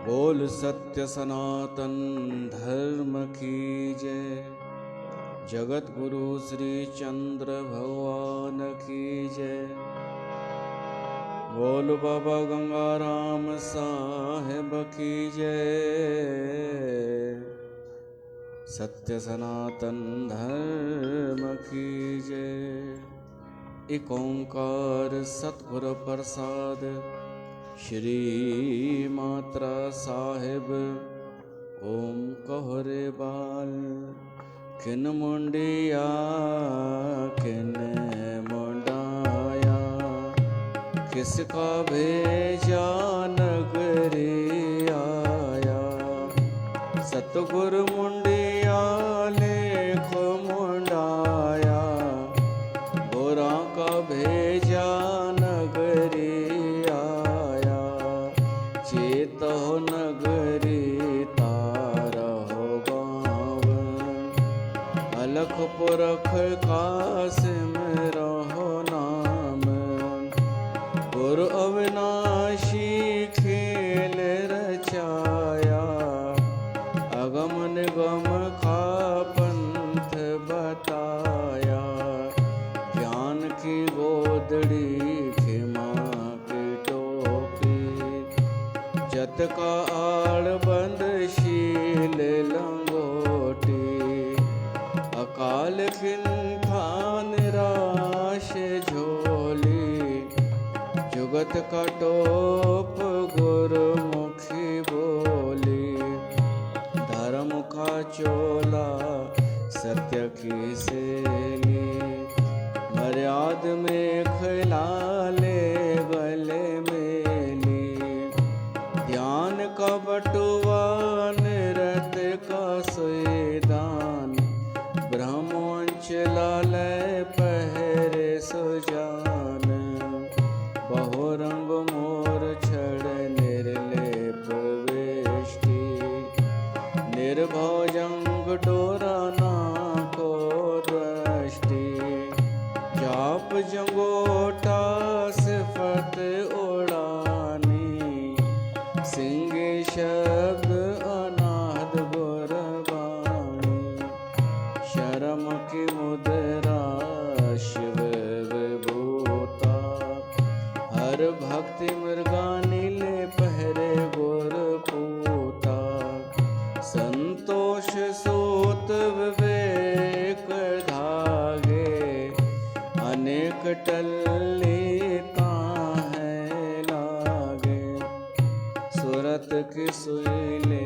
बोल सत्य सनातन धर्म की जय। जगत गुरु श्री चंद्र भगवान की जय। बोल बाबा गंगाराम साहेब की जय। सत्य सनातन धर्म की जय। एक ओंकार सतगुरु प्रसाद श्री मात्रा साहेब। ओम कहोरे बाल किन मुंडिया किन मुंडाया, किसका भेजा नगरी आया। सतगुरु मुंडिया लेख मुंडाया, बुरा का भेजा नगरी आया। चेतो नगरी तारहो गाँव, अलख पुरख कासिम रहो नाम। गुरु अविनाशी खेल रचाया, अगम निगम का पंथ बताया। ज्ञान की गोदड़ी खिमा की टोपी, जत का आड़ बंद शील लंगोटी। अकाल किंथा निराश झोली, जुगत का टोप गुरुमुखी बोली। धर्म का चोला सत्य की सेली, मर्याद में खिलाले गले मेली। ध्यान का बटुआ निरत का सुदान, ब्रह्मवंश लालय पहरे सुजान। बहुरंग मोर छड़ निर्लेप वेष्टि, निर्भव जंग डोरा ना को दृष्टि। जाप जंगोटा सिफत उड़ानी, सिंह शब्द अनाद गुरबाणी। शर्म की मुद्रा शिव विभूता, हर भक्ति मृगानी ले पहरे गुर पूता। संतोष सूत विवेक धागे, अनेक टल्ली ताहें लागे। सुरत की सुईले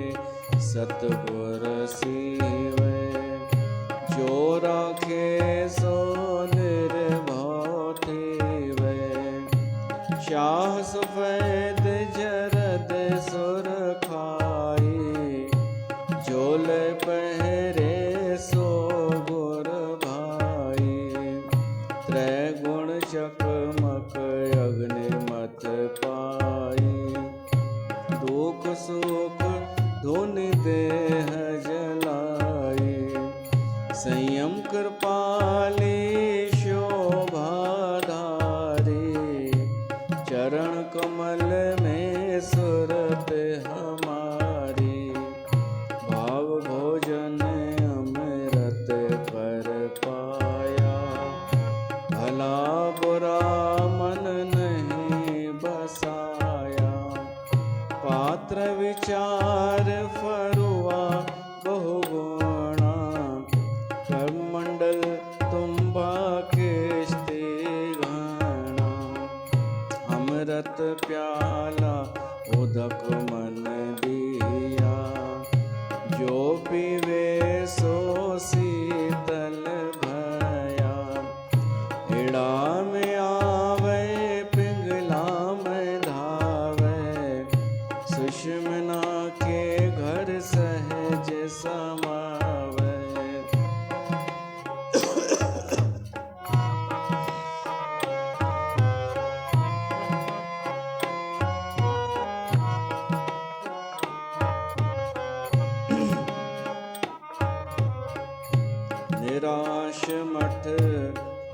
सतगुर सीवे, जो राखे सो निर्भव थीवे। शाह सफेद जरद सुर खाई, झोल पहरे सो गुर भाई। त्रैगुण चकमक अग्निमत पाई, दुख सुख धुनि देह जलाई। संयम कृपाली शोभा धारी, चरण कमल में सुरत हमारी। भाव भोजन अमृत कर पाया, भला बुरा मन नहीं बसाया। पात्र विचार फरुआ बहुगुणा, कर्मंडल तुम्बा केष्टि घाना। अमृत प्याला उदक मन दिया, जो पीवे सो शीतल भया। हिड़ा में आवे पिंगला में धावे, सुषमना के घर सहज समावे। निराश मठ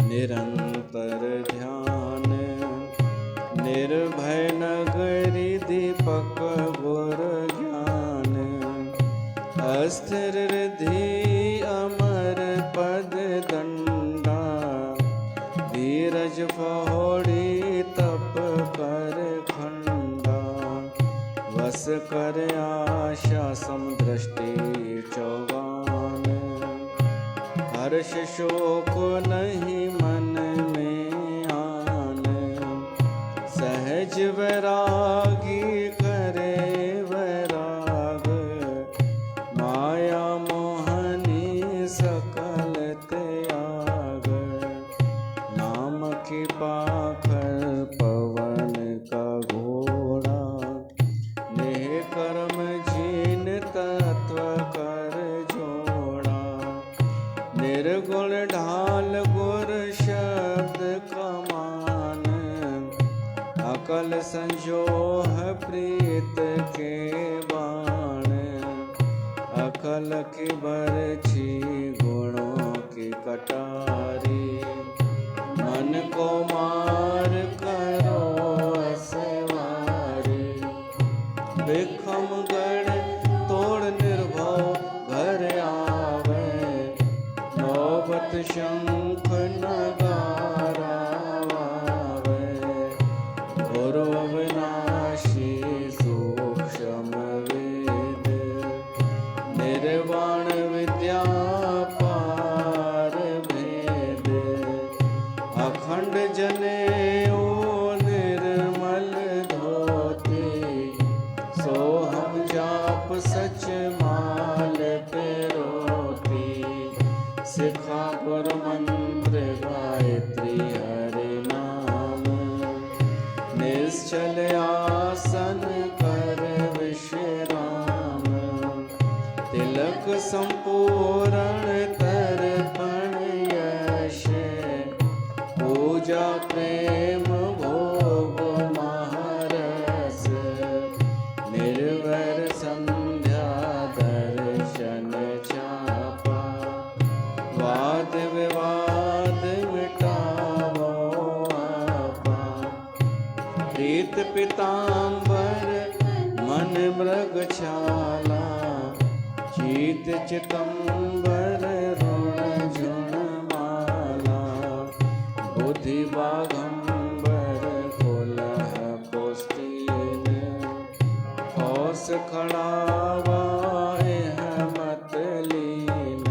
निरंतर ध्यान, निर्भय नगरी दीपक गुर ज्ञान, अस्थिर रिद्धि अमर पद दंडा, धीरज पहोड़ी तप कर खंडा, वस कर आशा समदृष्टि चौगान, हर्ष शोक नहीं मन में आन, सहज वैरागी करे वैराग, माया मोहनी सकल त्याग, नाम की पाखर पवन का घोड़ा, नेह कर्म जीन तत्व कर जोड़ा, निर्गुण ढाल गुर शब्द कमान, अकल संजोह प्रीत के बाण, अकल की बरछी गुणों की कटारी, मन को मार करो असवारी, विखम गढ़ तोड़ निर्भव घर आवे, नौबत शंख नगारा वावे, गुरु अविनाशी सूक्ष्म वेद, निर्वाण विद्या पार भेद, अखंड जनेऊ निर्मल धोती, सोहम जाप सच माल पेरोती, सिखा गुरु मंत्र गायत्री हरि नाम, निश्चल आसन कर विश्राम, तिलक संपूर्ण तर्पण यश, पूजा प्रेम भोग महारस, निर्वैर संध्या दर्शन चापा, वाद विवाद मिटावो आपा, प्रीत पीतांबर मन मृग छाला, चीत चितंबर ऋण झुण माला, बुद्धि बाघंबर कुलह पुस्तीन, कौस खड़ावा मत लीन,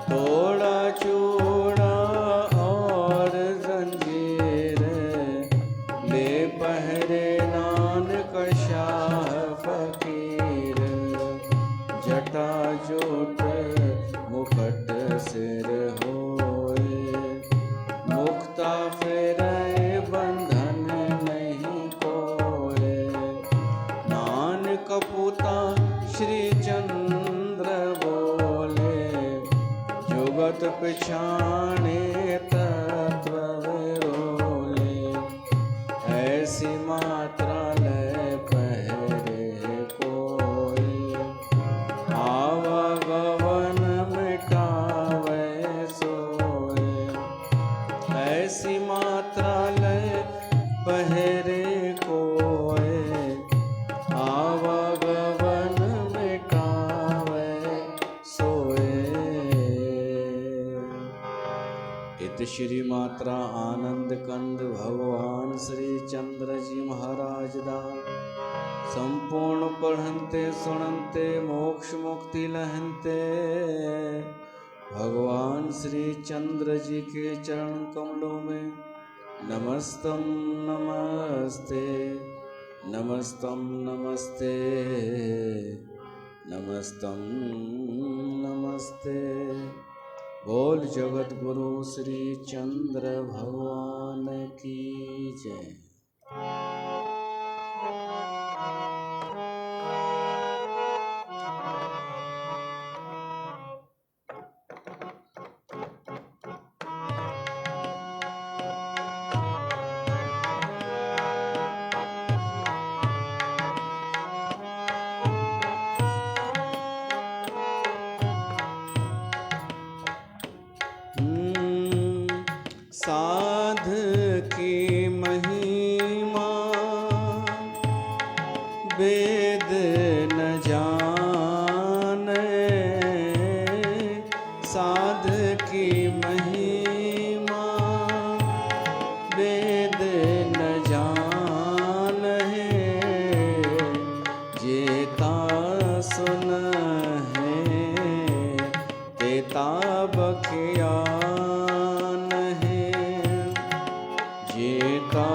तोड़ा चूड़ा और जंजीर, ले पहरे नानक शाह फकीर, जटा जोट मुखट सिर होए, मुक्ता फेरे बंधन नहीं कोए, नानक पूता श्री चंद्र बोले, जुगत पिछाणे तत्व विरोले, ऐसी मात्रा लय पहरे कोई, आवागमन मिटावे सोए, ऐसी मात्रा लय पहरे कोय, आवागमन मिटावे सोए। इत श्री मात्रा आनंद कंद भगवान श्री चंद्र जी महाराज दा संपूर्ण पढ़नते सुनते मोक्ष मुक्ति लहनते भगवान श्री चंद्र जी के चरण कमलों में नमस्तम नमस्ते नमस्तम नमस्ते नमस्तम नमस्ते। बोल जगत गुरु श्री चंद्र भगवान की जय। साध की महिमा वेद न जाने साध की महिमा, वेद न जाने जेता सुन है तेता बखियान है, जेता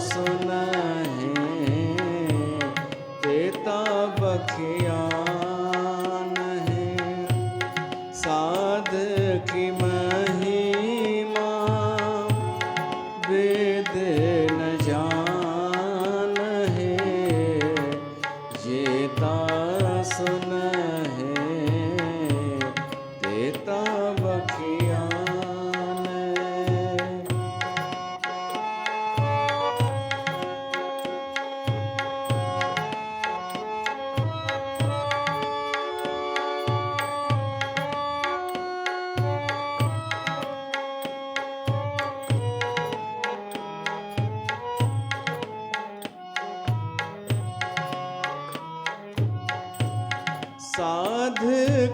सुन बखियान है। साध की महिमा वेद न जान है, जेता सुन है तेता बखियान है। साध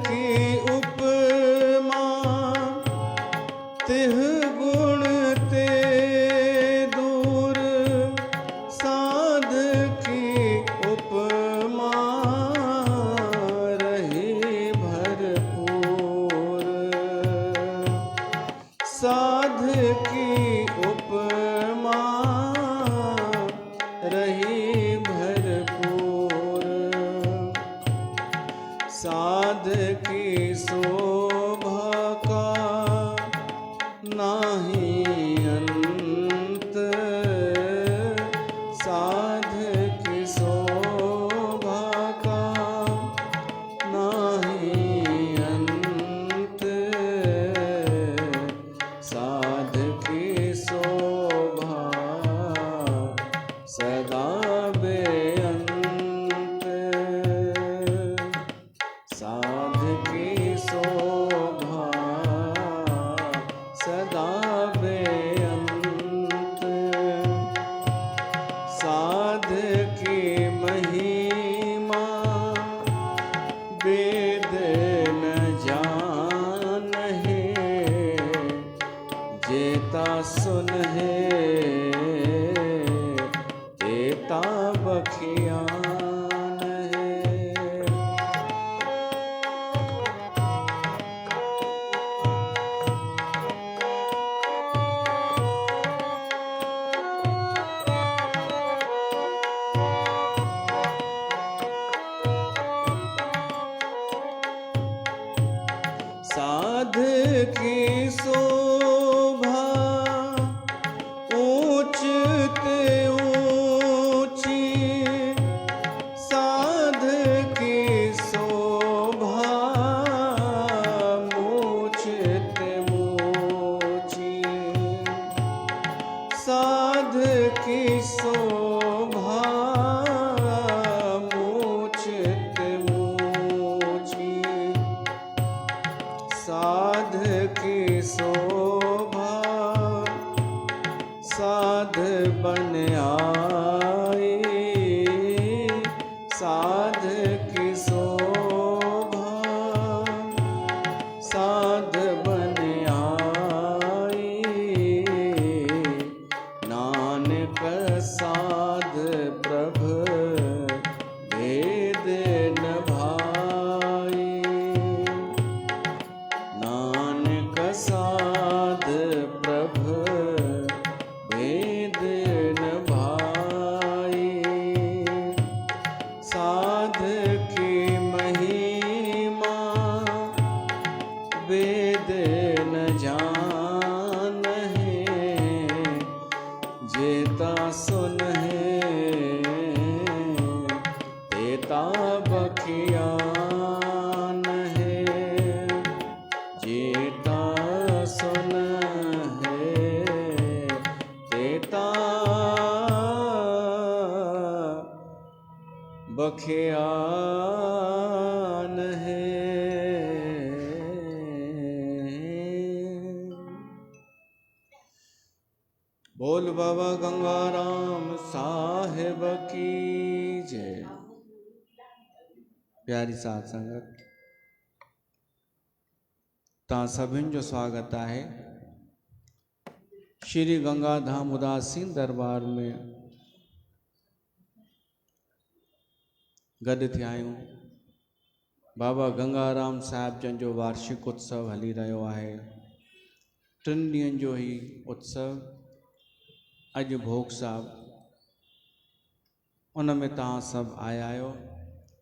की उपमा तिह गुण ते दूर, साध की उपमा रही भरपूर, साध की उपमा रही भरपूर, साध की शोभा का नाही अंत, साध की शोभा का नाही अंत, साध की शोभा सदा बेअंत, साध की शोभा सदा बेअंत, साध की महिमा वेद न जान है, जेता सुन है तेता बखियान है। साध की शोभा ऊंच ते ऊंची, साध की शोभा मूंछ ते मूंची, साध की शोभा मूंछ ते मूंची, साध की शोभा साध बन आई, साध की शोभा साध बन आई, नानक साध प्रभ भेद न भाई, नानक साध प्रभ भेद न भाई, साध की महिमा वेद न जान है, जेता सुन है तेता बखियान है, जेता सुन है तेता बखियान है। बोल बाबा गंगाराम साहिब की जय। प्यारी साध संगत, तव्हां सभिनि जो स्वागत आहे श्री गंगाधाम उदासीन दरबार में। गॾु थिया आहियूं। बाबा गंगाराम साहिब जन जो वार्षिक उत्सव हली रहियो आहे। 3 ॾींहंनि जो ही उत्सव। अॼु भोग साहब उन में तव्हां सभु आया आहियो।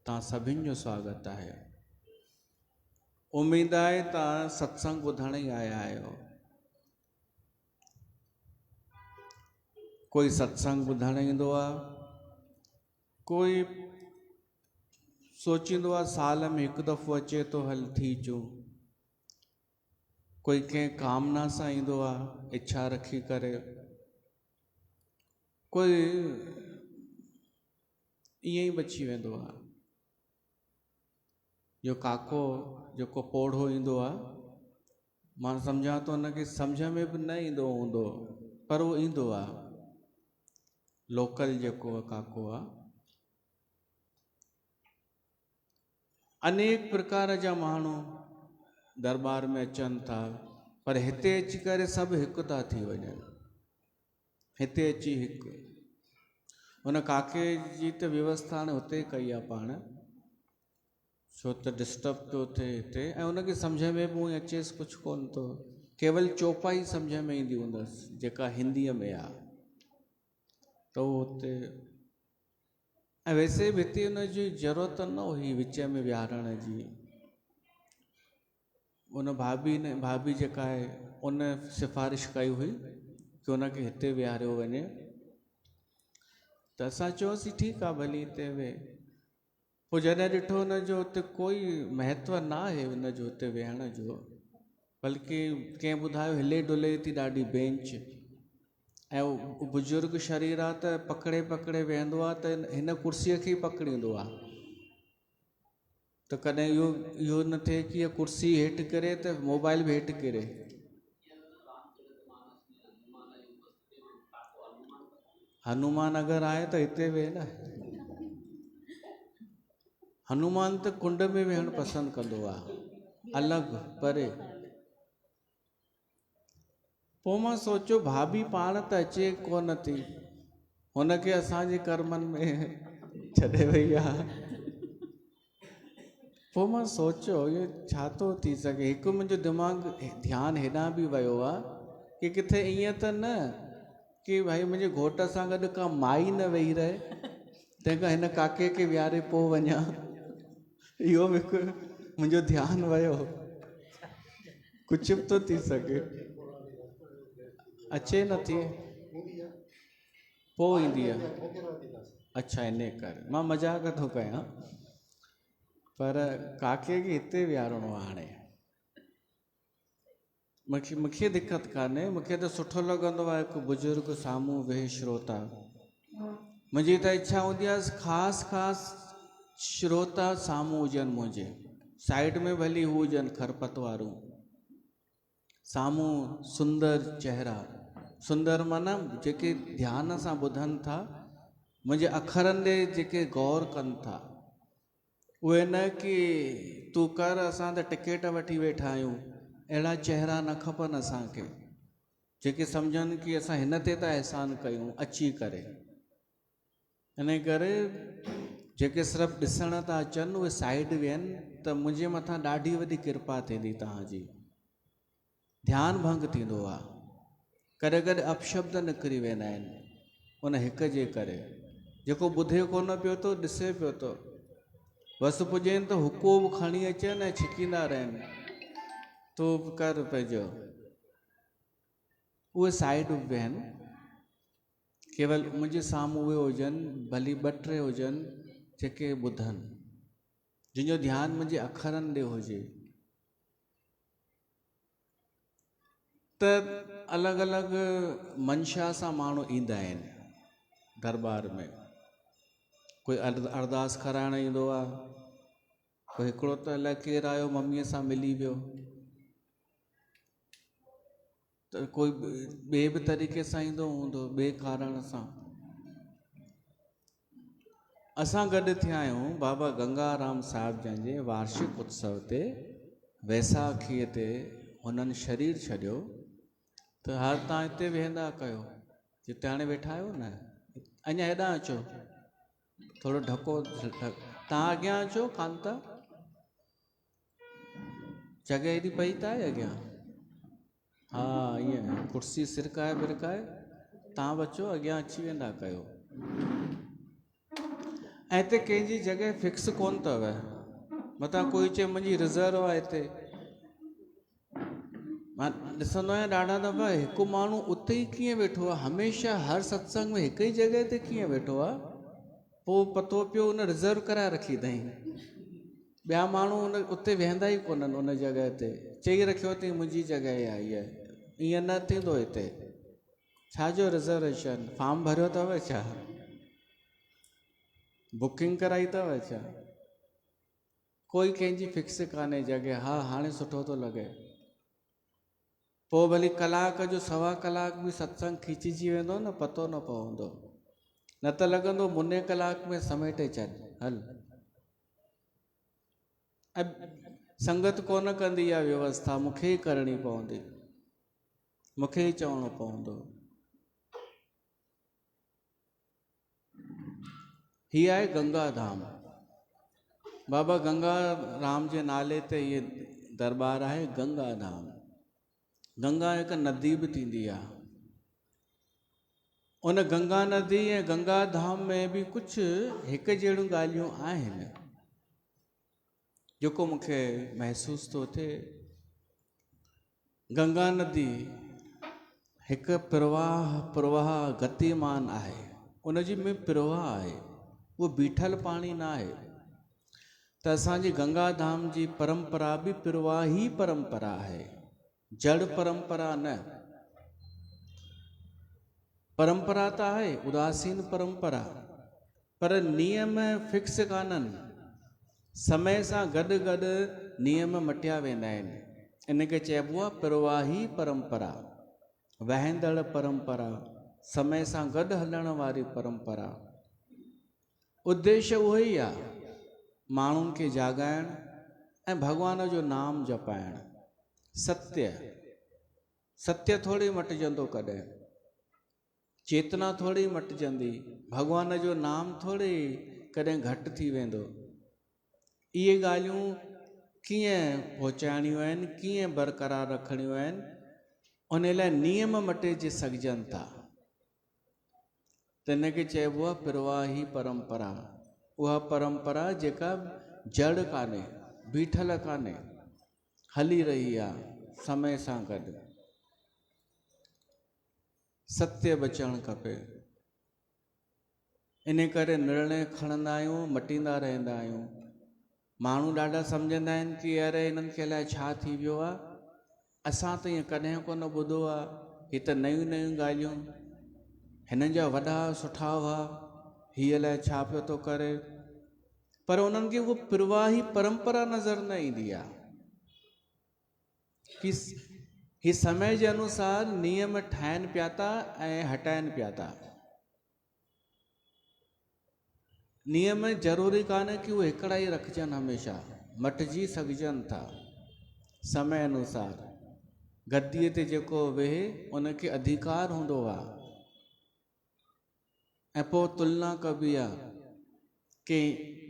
तव्हां सभिनि जो स्वागत आहे। उम्मीद आहे तव्हां सत्संग ॿुधण ई आया आहियो। कोई सत्संग ॿुधण ईंदो आहे, कोई सोचींदो आहे साल में हिकु दफ़ो अचे तो हल थी अचूं। कोई कंहिं कामना सां ईंदो आहे, इच्छा रखी करे। कोई ईअं ई बची वेंदो आहे। जो काको जेको पोढ़ो ईंदो आहे, मां सम्झां थो हुनखे सम्झ में बि न ईंदो हूंदो, पर उहो ईंदो आहे। लोकल जेको काको आहे। अनेक प्रकार जा माण्हू दरबार में अचनि था, पर हिते अची करे सभु हिकु था थी वञनि। हिते अची हिकु हुन काके जी त व्यवस्था हाणे हुते कई आहे पाण, छो त डिस्टर्ब पियो थिए हिते। ऐं हुनखे सम्झ में बि उहो अचेसि कुझु कोन थो। केवल चौपाई सम्झ में ईंदी हूंदसि जेका हिंदीअ में आहे, त उहो हुते। ऐं वैसे बि हिते हुनजी ज़रूरत न हुई विच में विहारण जी। उन भाभी जेका आहे उन सिफ़ारिश कई हुई कि हुनखे हिते विहारियो वञे। त असां चयोसीं ठीकु आहे, भली हिते वेह। पोइ जॾहिं ॾिठो हुनजो हुते कोई महत्व न आहे हुनजो हुते वेहण जो, बल्कि कंहिं ॿुधायो हिले डुले थी ॾाढी बेंच। ऐं उहो बुज़ुर्ग शरीर आहे त पकड़े पकड़े वेहंदो आहे, त हिन कुर्सीअ खे ई पकड़ींदो आहे। त कॾहिं इहो न थिए कि इहा कुर्सी हेठि किरे त मोबाइल बि हेठि किरे। हनुमान अगरि आहे त हिते वेह न। हनुमान त कुंड में वेहण पसंदि कंदो आहे, अलॻि परे। पोइ मां सोचियो भाभी पाण त अचे कोन थी, हुनखे असांजे कर्मनि में छॾे वई आहे। पोइ मां सोचियो इहो छा थो थी सघे। हिकु मुंहिंजो दिमाग़ ध्यानु हेॾां बि वियो आहे कि किथे ईअं त न कि भाई मुंहिंजे घोट सां गॾु का माई न वेही रहे, तंहिंखां हिन काके खे विहारे पोइ वञा। इहो बि हिकु मुंहिंजो ध्यानु वियो। कुझु बि थो थी सघे। अचे नथी, पोइ ईंदी आहे। अच्छा, इन करे मां मज़ाक थो कयां, पर काके खे हिते विहारणो आहे। हाणे मूंखे दिक़त कान्हे, मूंखे त सुठो लॻंदो आहे हिकु बुज़ुर्ग साम्हूं वेह श्रोता। मुंहिंजी त इच्छा हूंदी आहे ख़ासि श्रोता साम्हूं हुजनि मुंहिंजे, साइड में भली हू हुजनि खरपत वारूं, साम्हूं सुंदर चेहरा। सुंदर माना जेके ध्यान सां ॿुधनि था, मुंहिंजे अखरनि ॾे जेके गौर कनि था। उहे न कि तूं कर असां त टिकेट वठी वेठा आहियूं, अहिड़ा चेहरा न खपनि असांखे, जेके सम्झनि कि असां हिन ते था अहसान कयूं अची करे। इन करे जेके सिर्फ़ु ॾिसण था अचनि उहे साइड वेहनि, त मुंहिंजे मथां ॾाढी वॾी कृपा थींदी तव्हांजी। ध्यानु भंग थींदो आहे, कॾहिं कॾहिं अपशब्द निकिरी वेंदा आहिनि उन हिक जे करे। जेको ॿुधे कोन पियो थो, ॾिसे पियो थो, बसि पुॼेनि त हुको बि खणी अचनि ऐं छिकींदा रहनि, तो बि कर पंहिंजो। उहे साइड वेहनि, केवल मुंहिंजे साम्हूं उहे हुजनि, भली 2-3 हुजनि जेके ॿुधनि, जिन जो ध्यानु मुंहिंजे अखरनि ॾे हुजे। त अलॻि अलॻि मंशा सां माण्हू ईंदा आहिनि दरबार में। कोई अरदास कराइण ईंदो आहे, कोई हिकिड़ो त अलाए केरु आयो मम्मीअ सां मिली वियो, त कोई ॿिए बि तरीक़े सां ईंदो हूंदो, ॿिए कारण सां। असां गॾु थिया आहियूं बाबा गंगाराम साहिब जन जे वार्षिक उत्सव ते। वैसाखीअ ते हुननि शरीर छॾियो त हाणे तव्हां हिते वेहंदा कयो, जिते हाणे वेठा आहियो न, अञा हेॾां अचो, थोरो ढको तव्हां अॻियां अचो, कान था जॻह हेॾी पई त आहे अॻियां। हा ईअं कुर्सी सिरकाए विरकाए तव्हां बि अचो, अॻियां अची वेंदा कयो। ऐं हिते कंहिंजी जॻह फिक्स कोन अथव, मतां कोई चए मुंहिंजी रिज़र्व आहे हिते। मां ॾिसंदो आहियां ॾाढा दफ़ा हिकु माण्हू उते ई कीअं वेठो आहे, हमेशह हर सत्संग में हिकु ई जॻह ते कीअं वेठो आहे। पोइ पतो पियो उन रिज़र्व कराए रखी अथई, ॿिया माण्हू उते वेहंदा ई कोन्हनि उन जॻह ते, चई रखियो अथई मुंहिंजी जॻह आहे ईअ। ईअं न थींदो हिते। छाजो रिज़र्वेशन, फॉर्म भरियो अथव छा, बुकिंग कराई अथव छा? कोई कंहिंजी फिक्स कान्हे जॻह। हा हाणे सुठो थो लॻे, पोइ भली कलाक जो सवा कलाक बि सत्संग खिचिजी वेंदो न, पतो न पवंदो, न त लॻंदो मुने कलाक में समेटे छॾ हल। ऐं संगत कोन कंदी आहे व्यवस्था, मूंखे ई करणी पवंदी, मूंखे ई चवणो पवंदो। हीअ आहे गंगा धाम। बाबा गंगा राम जे नाले ते ये दरबार आहे गंगा धाम। गंगा हिकु नदी बि थींदी आहे। उन गंगा नदी ऐं गंगा धाम में बि कुझु हिकु जहिड़ियूं ॻाल्हियूं आहिनि जेको मूंखे महसूस थो थिए। गंगा नदी हिकु प्रवाह गतिमान आहे, उनजी में प्रवाह आहे, उहो बीठल पाणी न आहे। त असांजी गंगा धाम जी परंपरा बि प्रवाही परंपरा आहे, जड़ परंपरा न। परंपरा त आहे उदासीन परंपरा, पर नियम फिक्स कान्हनि, समय सां गॾु गॾु नियम मटिया वेंदा आहिनि। इनखे चइबो आहे प्रवाही परंपरा, वहंदड़ परंपरा, समय सां गॾु हलण वारी परंपरा। उद्देश्य उहो ई आहे, माण्हुनि खे जाॻाइण ऐं भॻवान जो नाम जपाइण। सत्य थोरी मटिजंदो कॾहिं, चेतना थोरी मटिजंदी, भॻवान जो नाम थोरी कॾहिं घटि थी वेंदो। इहे ॻाल्हियूं कीअं पहुचाइणियूं आहिनि, कीअं बरक़रार रखणियूं आहिनि, उन लाइ नियम मटिजी सघजनि था। त इनखे चइबो आहे प्रवाही परंपरा। उहा परंपरा जेका जड़ कान्हे, बीठल कान्हे, हली रही आहे समय सां गॾु। सत्य बचणु खपे, इन करे निर्णय खणंदा आहियूं, मटींदा रहंदा आहियूं। माण्हू ॾाढा सम्झंदा आहिनि कि अरे हिननि खे अलाए छा थी वियो आहे, असां त ईअं कॾहिं कोन ॿुधो आहे, ही त नयूं नयूं ॻाल्हियूं, हिननि जा वॾा सुठा हुआ, हीअ अलाए छा पियो थो करे। पर उन्हनि खे उहो प्रवाही परंपरा नज़र न ईंदी आहे कि ही समय जे अनुसार नियम ठाहिनि पिया था ऐं हटाइनि पिया था। नियम ज़रूरी कान्हे कि उहे हिकिड़ा ई रखजनि, हमेशह मटिजी सघजनि था समय अनुसार। गद्दीअ ते जेको वेहे उनखे अधिकार हूंदो आहे, ऐं पोइ तुलना कबी आहे कि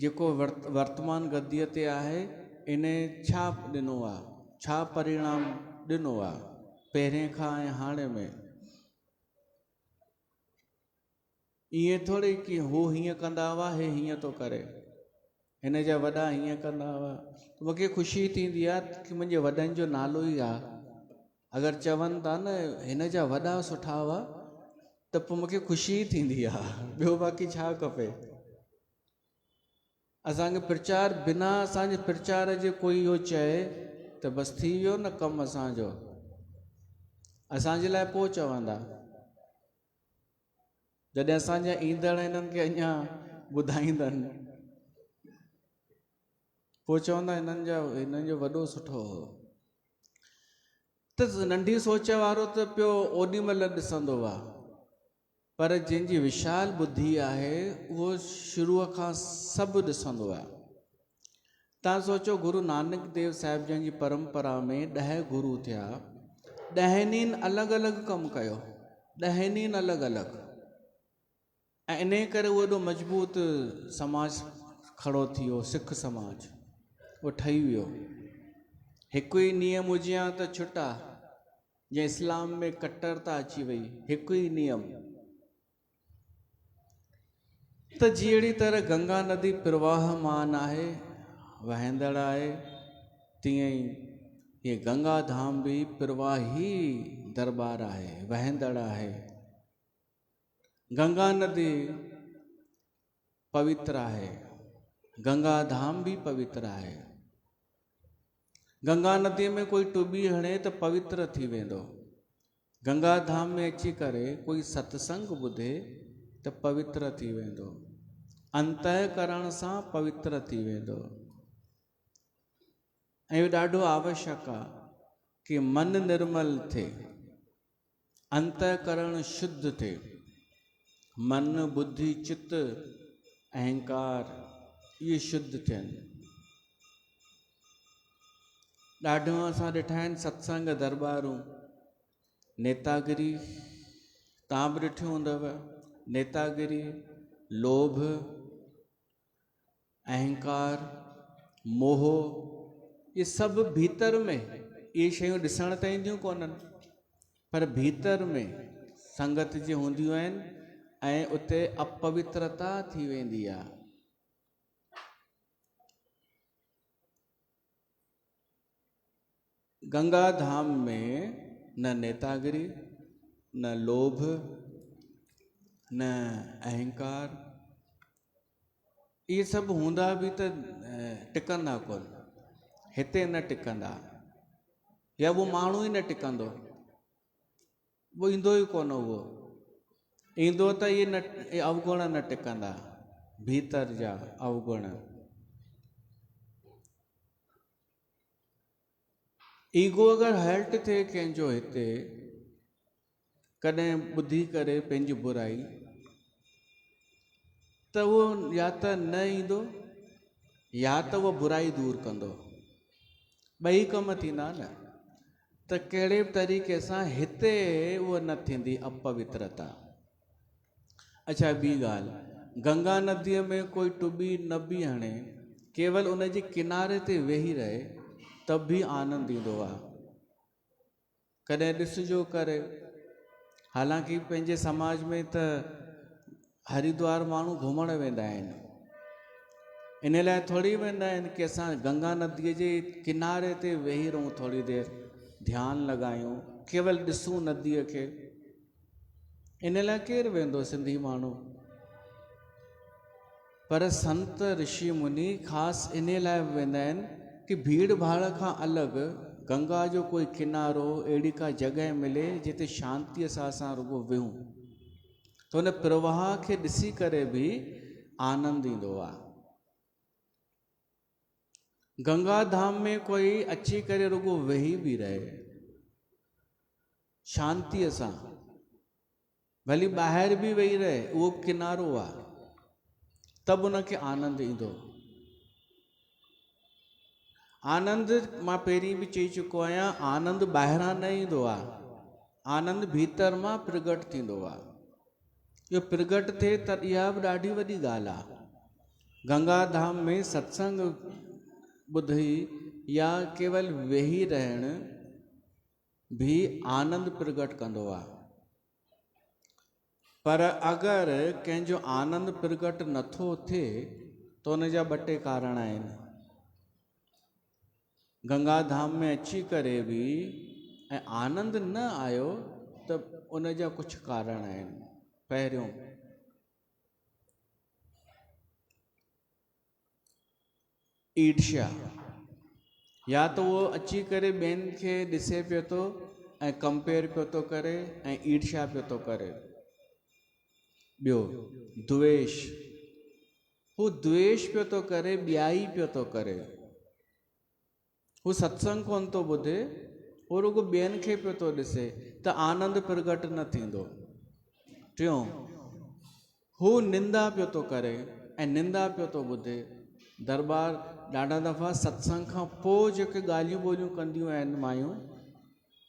जेको वर्तमान गद्दीअ ते आहे इन छा ॾिनो आहे, छा परिणाम ॾिनो आहे पहिरें खां ऐं हाणे में। ईअं थोरी कि हू हीअं कंदा हुआ, हे हीअं थो करे, हिन जा वॾा हीअं कंदा हुआ। मूंखे ख़ुशी थींदी आहे कि मुंहिंजे वॾनि जो नालो ई आहे। अगरि चवनि था न हिन जा वॾा सुठा हुआ त पोइ मूंखे ख़ुशी थींदी आहे, ॿियो बाक़ी छा खपे। असांखे प्रचार, बिना असांजे प्रचार जे कोई इहो चए त बसि थी वियो न कमु असांजो, असांजे लाइ पोइ चवंदा। जॾहिं असांजा ईंदड़ हिननि खे अञा ॿुधाईंदनि, पोइ चवंदा हिननि जो वॾो सुठो हो। त नंढी सोच वारो त पियो ओॾी महिल ॾिसंदो आहे, पर जिनकी विशाल बुद्धि है वो शुरू का सब ॾिसंदो आहे। तव्हां सोचो गुरु नानक देव साहिब जन जी परंपरा में 10 गुरु थिया, 10 अलग अलग कम कयो, 10 अलग अलग, ऐं इन करे वो एॾो मजबूत समाज खड़ो थी वियो, सिख समाज वो ठही वियो। हिकु ई नियम हुजे हा त छुटा, जे इस्लाम में कट्टरता अची वई, हिकु ई नियम। त जहिड़ी तरह गंगा नदी प्रवाहमान आहे, वहंदड़ आहे, तीअं ई ये गंगा धाम भी प्रवाही दरबार आहे, वहंदड़ आहे। गंगा नदी पवित्र आहे, गंगा धाम भी पवित्र आहे। गंगा नदी में कोई टुबी हणे तो पवित्र थी वेंदो, गंगा धाम में अची करे कोई सत्संग ॿुधे तो पवित्र थी वेंदो, अंतःकरण सां पवित्र थी वेंदो। ऐं इहो ॾाढो आवश्यक आहे कि मन निर्मल थिए, अंतःकरण शुद्ध थिए, मन बुद्धि चित्त अहंकार ये शुद्ध थियनि। ॾाढो असां ॾिठा आहिनि सत्संग दरबारूं, नेतागिरी तव्हां बि ॾिठियूं हूंदव, नेतागिरी, लोभ, अहंकार, मोह, ये सब भीतर में ये शयूं ॾिसण त ईंदियूं कोन्हनि, पर भीतर में संगत जी हूंदियूं आहिनि ऐं उते अपवित्रता थी वेंदी आहे। गंगा धाम में न नेतागिरी, न लोभ, न अहंकार, ये सब हूंदा भी तो टिकंदा कोन, हिते न टिकंदा, या वो माण्हू ही न टिकंदो, वो ईंदो ही कोन, वो ईंदो त ये अवगुण न टिकंदा, भीतर जा अवगुण। ईगो अगर हर्ट थिए कंहिंजो हिते कॾहिं ॿुधी करे पंहिंजी बुराई, त वो या त न ईंदो या त वो बुराई दूर कंदो, ॿई कम थींदा न। त कहिड़े तरीक़े सां हिते वो न थींदी अपवित्रता। अच्छा ॿी ॻाल्हि, गंगा नदीअ में कोई टुबी न बि हणे, केवल उन जे किनारे ते वेही रहे तब भी आनंद ईंदो आहे। कॾहिं ॾिसजो करे, हालांकि पंहिंजे समाज में त हरिद्वार माण्हू घुमण वेंदा आहिनि, इन लाइ थोरी वेंदा आहिनि कि असां गंगा नदीअ जे किनारे ते वेही रहूं, थोरी देरि ध्यानु लॻायूं, केवल ॾिसूं नदीअ खे। इन लाइ केरु वेंदो सिंधी माण्हू, पर संत ऋषि मुनि ख़ासि इन लाइ वेंदा आहिनि कि भीड़ भाड़ खां अलॻि गंगा जो कोई किनारो, अहिड़ी का जॻह मिले जिते शांतीअ सां असां रुगो विहूं, त उन प्रवाह खे ॾिसी करे भी आनंद ईंदो आहे। गंगा धाम में कोई अची करे रुगो वेही भी रहे शांतीअ सां, भली ॿाहिरि भी वेही रहे, उहो किनारो आहे, तब उनखे आनंद ईंदो। आनंद मां पहिरीं भी चई चुको आहियां, आनंद ॿाहिरां न ईंदो आहे, आनंद भीतर मां प्रगट थींदो आहे। इहो प्रगट थिए त इहा बि ॾाढी वॾी ॻाल्हि आहे। गंगा धाम में सत्संग ॿुधी या केवल वेही रहण भी आनंद प्रगट कंदो आहे। पर अगर कंहिंजो आनंद प्रगट नथो थिए तो उन जा ॿ टे कारण आहिनि। गंगा धाम में अची करे भी ऐं आनंद न आयो त उन जा कुछ कारण आहिनि। पहिरियों, ईर्ष्या, या तो वो अची करे ॿियनि खे ॾिसे पियो थो ऐं कंपेयर पियो थो करे ऐं ईर्ष्या पियो थो करे। ॿियो द्वेष, हू द्वेष पियो थो करे, ॿियाई पियो थो करे, हू सत्संग कोन थो ॿुधे, हू रुगो ॿियनि खे पियो थो ॾिसे, त आनंद प्रगट न थींदो। टियों, हू निंदा पियो थो करे ऐं निंदा पियो थो ॿुधे। दरबार ॾाढा दफ़ा सत्संग खां पोइ जेके ॻाल्हियूं ॿोलियूं कंदियूं आहिनि मायूं,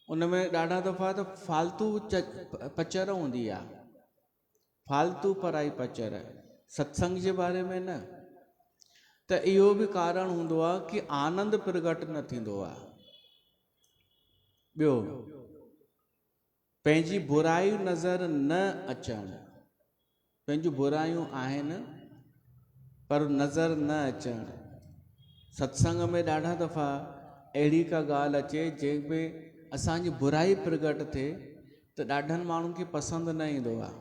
उन में ॾाढा दफ़ा त फालतू पचर हूंदी आहे, फालतू पराई पचर, सत्संग जे बारे में न। त इहो बि कारण हूंदो आहे कि आनंद प्रगट न थींदो आहे। ॿियो, पंहिंजी बुराई नज़र न अचणु। पंहिंजूं बुरायूं आहिनि पर नज़र न अचणु। सत्संग में ॾाढा दफ़ा अहिड़ी का ॻाल्हि अचे जंहिंमें असांजी बुराई प्रगट थिए त ॾाढनि माण्हुनि खे पसंदि न ईंदो आहे,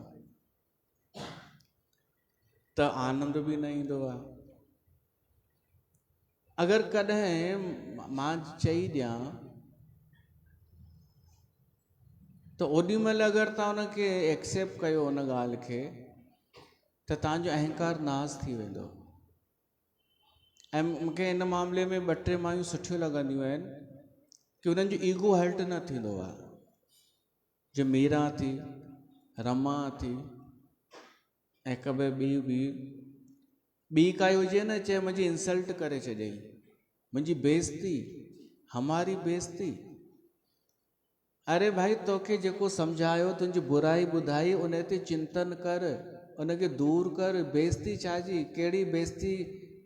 त आनंद बि न ईंदो आहे। अगरि कॾहिं मां चई ॾियां त ओॾी महिल अगरि तव्हां उनखे एक्सेप्ट कयो उन ॻाल्हि खे, त तव्हांजो अहंकार नास थी वेंदो। ऐं मूंखे हिन मामले में 2-3 मायूं सुठियूं लॻंदियूं आहिनि कि उन्हनि जो ईगो हर्ट न थींदो आहे। जो मीरा थी, रमा थी, ऐं कबे ॿी काई हुजे न, चए मुंहिंजी इंसल्ट करे छॾियईं, मुंहिंजी बेइज़ती, हमारी बेइज़ती। अरे भाई, तोखे जेको सम्झायो, तुंहिंजी बुराई ॿुधाई, उन ते चिंतन कर, उनखे दूर कर। बेइज़ती छाजी? कहिड़ी बेइज़ती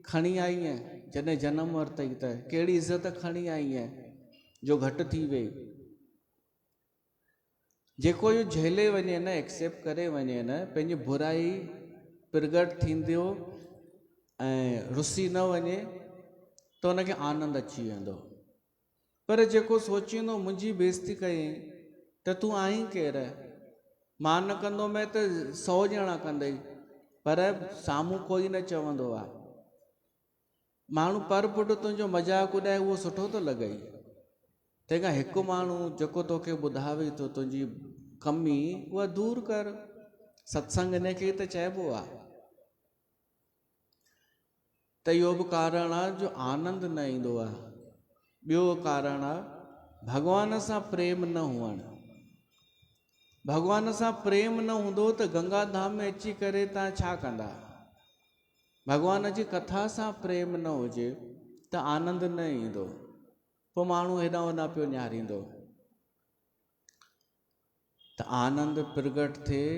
खणी आई है जॾहिं जनम वरितई त? कहिड़ी इज़त खणी आई है जो घटि थी वई? जेको इहो झेले वञे न, एक्सेप्ट करे वञे न, पंहिंजी बुराई प्रगट थींदो ऐं रुसी न वञे त उनखे आनंद अची वेंदो। पर जेको सोचींदो मुंहिंजी बेइज़ती कई त तूं आहीं केरु? मां न कंदो मैं त 100 ॼणा कंदई, पर साम्हूं कोई न चवंदो आहे। माण्हू पर पुट तुंहिंजो मज़ाक उॾाए, उहो सुठो थो लॻई। तंहिंखां हिकु माण्हू जेको तोखे ॿुधावे थो तुंहिंजी कमी, उहा दूर कर। सत्संग इन खे त चइबो आहे। त इहो बि कारण आहे जो आनंद न ईंदो आहे। ॿियो कारण आहे भॻवान सां प्रेम न हुअणु। भॻवान सां प्रेम न हूंदो त गंगा धाम में अची करे तव्हां छा कंदा? भॻवान जी कथा सां प्रेम न हुजे त आनंद न ईंदो। पोइ माण्हू हेॾां होॾां पियो निहारींदो। त आनंद प्रगट थिए,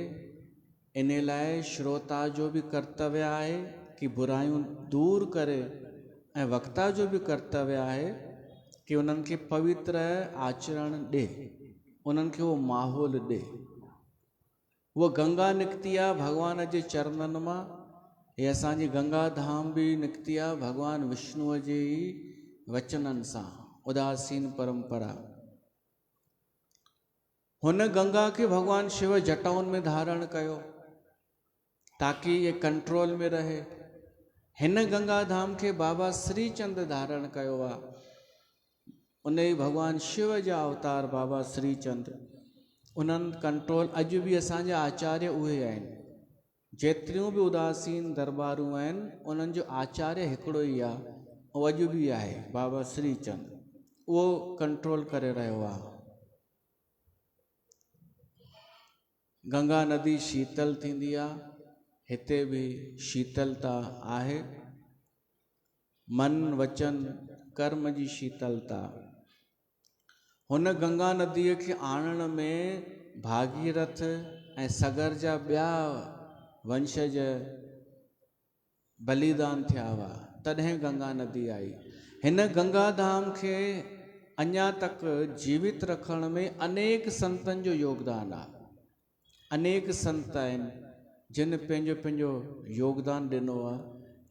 इन लाइ श्रोता जो बि कर्तव्य आहे कि बुरायूं दूर करे, ऐं वक्ता जो बि कर्तव्य आहे कि उन्हनि खे पवित्र आचरण ॾे, उन्हनि खे उहो माहौल ॾे। उहा गंगा निकिती आहे भॻवान जे चरणनि मां। हे असांजी गंगा धाम बि निकिती आहे भॻवान विष्णुअ जे वचननि सां, उदासीन परंपरा। हुन गंगा खे भॻवान शिव जटाउनि में धारण कयो ताकि ये कंट्रोल में रहे। हिन गंगा धाम खे बाबा श्रीचंद धारण कयो आहे। उन ई भॻवान शिव जा अवतार बाबा श्रीचंद, उन्हनि कंट्रोल। अॼु बि असांजा आचार्य उहे आहिनि। जेतिरियूं बि उदासीन दरबारूं आहिनि, उन्हनि जो आचार्य हिकिड़ो ई आहे, ऐं अॼु बि आहे बाबा श्रीचंद। उहो कंट्रोल करे रहियो आहे। गंगा नदी शीतल थींदी आहे, हिते बि शीतलता आहे। मन वचन कर्म जी शीतलता। हुन गंगा नदीअ खे आणण में भागीरथ ऐं सगर जा ॿिया वंशज बलिदान थिया हुआ, तॾहिं गंगा नदी आई। हिन गंगा धाम खे अञा तक जीवित रखण में अनेक संतनि जो योगदान आहे। अनेक संत आहिनि जिन पंहिंजो पंहिंजो योगदान ॾिनो आहे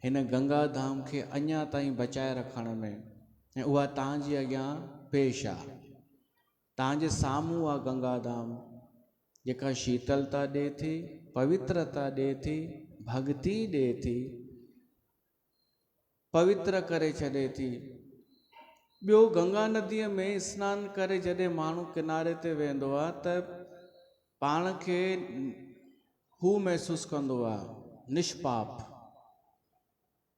हिन गंगा धाम खे अञा ताईं बचाए रखण में, ऐं उहा तव्हांजे अॻियां पेश आहे। तव्हांजे साम्हूं आहे गंगा धाम, जेका शीतलता ॾिए थी, पवित्रता ॾिए थी, भक्ति ॾिए थी, पवित्र करे छॾे थी। ॿियो, गंगा नदीअ में सनानु करे जॾहिं माण्हू किनारे ते वेंदो आहे त पाण खे हू महसूसु कंदो आहे निष्पाप।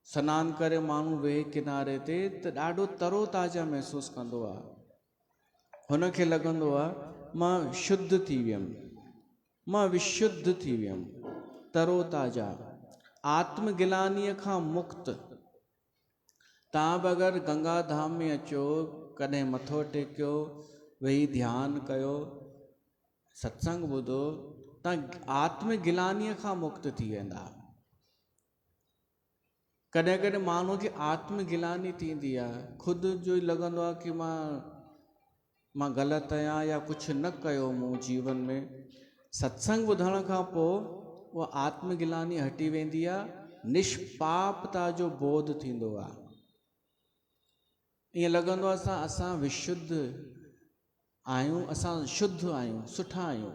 सनानु करे माण्हू वेहे किनारे ते त ॾाढो तरो ताज़ा महसूसु कंदो आहे। हुनखे लॻंदो आहे मां शुद्ध थी वियुमि, मां विशुद्ध थी वियुमि। तरोताज़ा, आत्मगिलानीअ खां मुक्त। तव्हां बि अगरि गंगा धाम में अचो, कॾहिं मथो टेकियो, वेही ध्यानु कयो, सत्संग ॿुधो, तव्हां आत्मगिलानीअ खां मुक्त थी वेंदा। कॾहिं कॾहिं माण्हू खे आत्मगिलानी थींदी आहे, ख़ुदि जो ई लॻंदो आहे कि मां ग़लति आहियां या कुझु न कयो मूं जीवन में। सत्संग ॿुधण खां पोइ उहा आत्मगिलानी हटी वेंदी आहे, निष्पापता जो बोध थींदो आहे। ईअं लॻंदो आहे असां विशुद्ध आहियूं, असां शुद्ध आहियूं, सुठा आहियूं।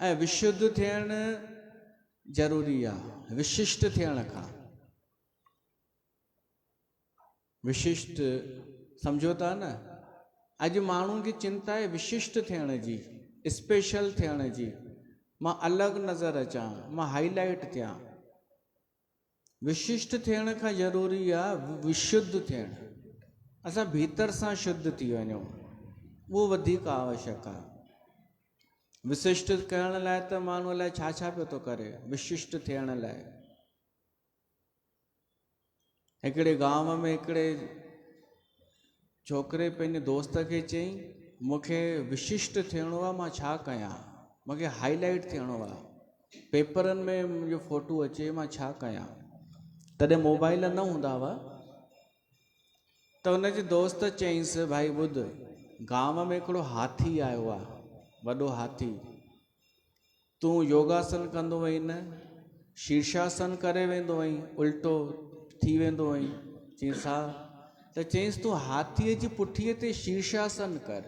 ऐं विशुद्ध थियणु ज़रूरी आहे विशिष्ट थियण खां। विशिष्ट सम्झो था न, अॼु माण्हुनि खे चिंता आहे विशिष्ट थियण जी, स्पेशल थियण जी। मां अलॻि नज़र अचां, मां हाईलाइट थियां। विशिष्ट थियण खां ज़रूरी आहे विशुद्ध थियणु। असां भीतर सां शुद्ध थी वञूं, उहो वधीक आवश्यक आहे। विशिष्ट करण लाइ त माण्हू अलाए छा छा पियो थो करे, विशिष्ट थियण लाइ। हिकिड़े गांव में हिकिड़े छोकिरे पंहिंजे दोस्त खे चयईं, मूंखे विशिष्ट थियणो आहे, मां छा कयां, मूंखे हाईलाइट थियणो आहे, पेपरनि में मुंहिंजो फोटो अचे, मां छा कयां। तॾहिं मोबाइल न हूंदा हुआ। त हुनजे दोस्त चयईंसि, भाई ॿुध, गांव में हिकिड़ो हाथी आयो आहे, वॾो हाथी। तूं योगासन कंदो वई न, शीर्षासन करे वेंदो वई, उल्टो थी वेंदो वई। चयईंसि हा। त चयईंसि तूं हाथीअ जी पुठीअ ते शीर्षासन कर,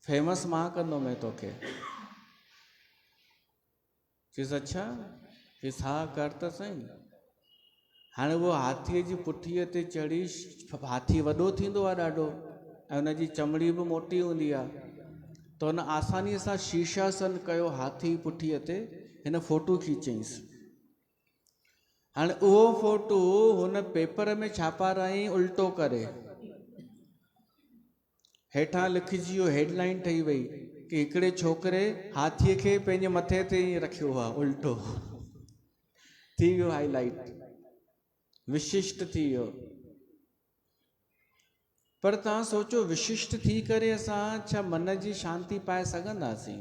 फेमस मां कंदोमांइ तोखे। चयईंसि अच्छा। चयईंसि हा कर त सही। हाणे उहो हाथीअ जी पुठीअ ते चढ़ी, हाथी वॾो थींदो आहे ॾाढो, ऐं हुनजी चमड़ी बि मोटी हूंदी आहे। त हुन आसानीअ सां शीर्षासन कयो हाथी पुठीअ ते, हिन फोटो खीचईंसि। हाणे उहो फोटो हुन पेपर में छापाराई उल्टो करे, हेठां लिखिजी वियो, हेडलाइन ठही वई कि हिकिड़े छोकिरे हाथीअ खे पंहिंजे मथे ते ई रखियो आहे उल्टो। थी वियो हाईलाइट, विशिष्ट थी वियो। पर तव्हां सोचो, विशिष्ट थी करे असां छा मन जी शांती पाए सघंदासीं?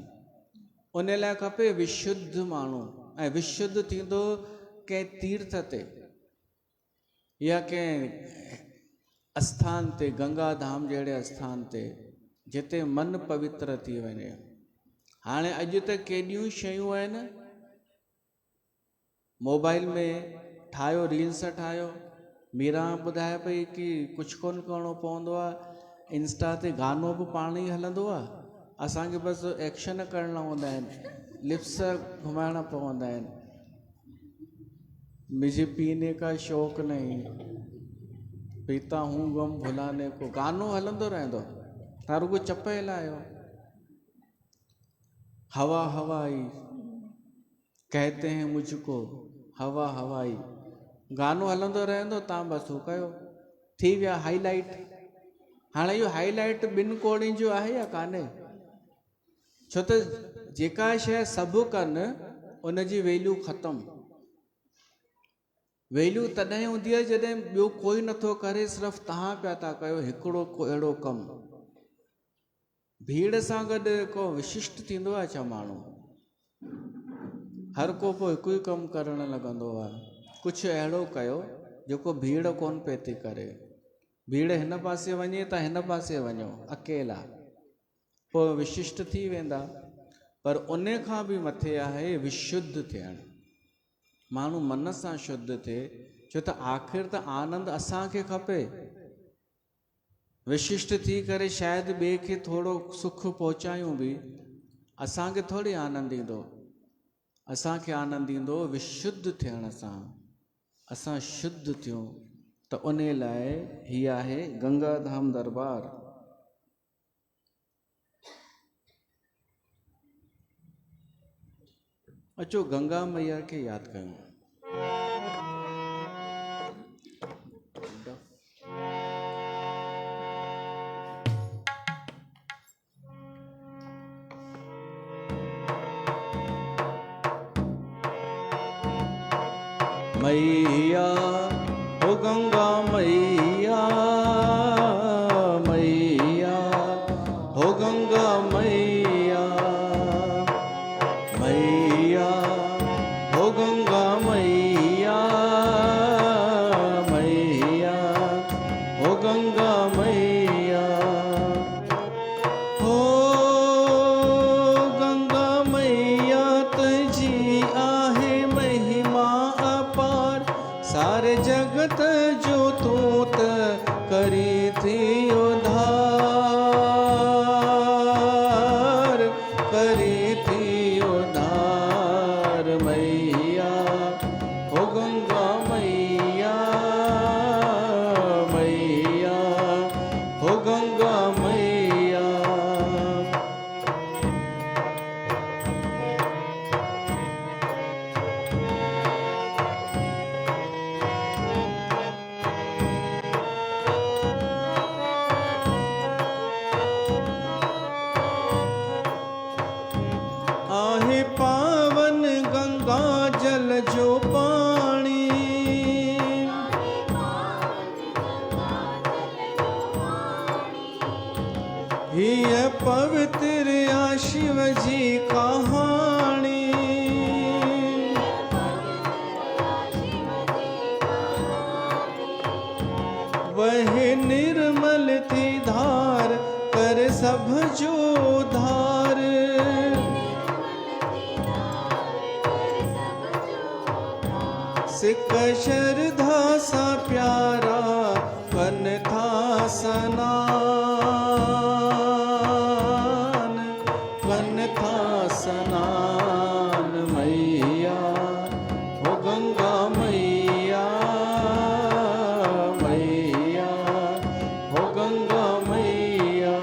उन लाइ खपे विशुद्ध माण्हू। ऐं विशुद्ध थींदो कंहिं तीर्थ ते या कंहिं आस्थान ते, गंगा धाम जहिड़े आस्थान ते, जिते मन पवित्र थी वञे। हाणे अॼु त केॾियूं शयूं आहिनि, मोबाइल में ठाहियो, रील्स ठाहियो। मीरा ॿुधाए पई कि कुझु कोन करिणो पवंदो आहे, इंस्टा ते गानो बि पाण ई हलंदो आहे, असांखे बसि एक्शन करणा हूंदा आहिनि, लिप्स घुमाइणा पवंदा आहिनि। मुझे पीने का शौक़ नहीं, पीता हूँ गम भुलाने को, गानो हलंदो रहंदो, तव्हां रुगो चप हिलायो। हवा हवाई कहते हैं मुझको, हवा हवाई, गानो हलंदो रहंदो, तव्हां बसि हू कयो, थी विया हाईलाइट। हाणे इहो हाईलाइट ॿिनि कोड़ियुनि जो आहे या कान्हे? छो त जेका शइ सभु कनि उनजी वैल्यू ख़तमु। वैल्यू तॾहिं हूंदी आहे जॾहिं ॿियो कोई नथो करे, सिर्फ़ु तव्हां पिया था कयो हिकिड़ो अहिड़ो कमु। भीड़ सां गॾु को विशिष्ट थींदो आहे छा माण्हू? हर को पोइ हिकु ई कमु करणु लॻंदो आहे। कुझु अहिड़ो कयो जेको भीड़ कोन पई थी करे। भीड़ हिन पासे वञे त हिन पासे वञो अकेला, पोइ विशिष्ट थी वेंदा। पर उन खां बि मथे आहे विशुद्ध थियणु। माण्हू मन सां शुद्ध थिए, छो त आख़िर त आनंद असांखे खपे। विशिष्ट थी करे शायदि ॿिए खे थोरो सुख पहुचायूं बि, असांखे थोरी आनंद ईंदो। असांखे आनंद ईंदो विशुद्ध थियण सां। असां शुद्ध थियूं त उन लाइ हीअ आहे गंगा धाम दरबार। अचो गंगा मैया खे यादि कयूं। मैया हो गंगा मैया, मैया हो गंगा मैया, मैया हो गंगा मैया, मैया हो गंगा मैया। हो गंगा मैया तुझी आहे महिमा अपार, सारे जगत जो तूत करी थी उधार, करी थी उधार। मैया हो गंगा मैया, मैया हो गंगा मैया। आहे पावन गंगा जल जो पानी, हिय पवित्र या शिव जी कहानी। वह निर्मल थी धार कर सब जो धार, सिक श्रद्धा सा प्यारा कन था स्नान, कन था स्नान। मैया हो गंगा मैया, मैया हो गंगा मैया।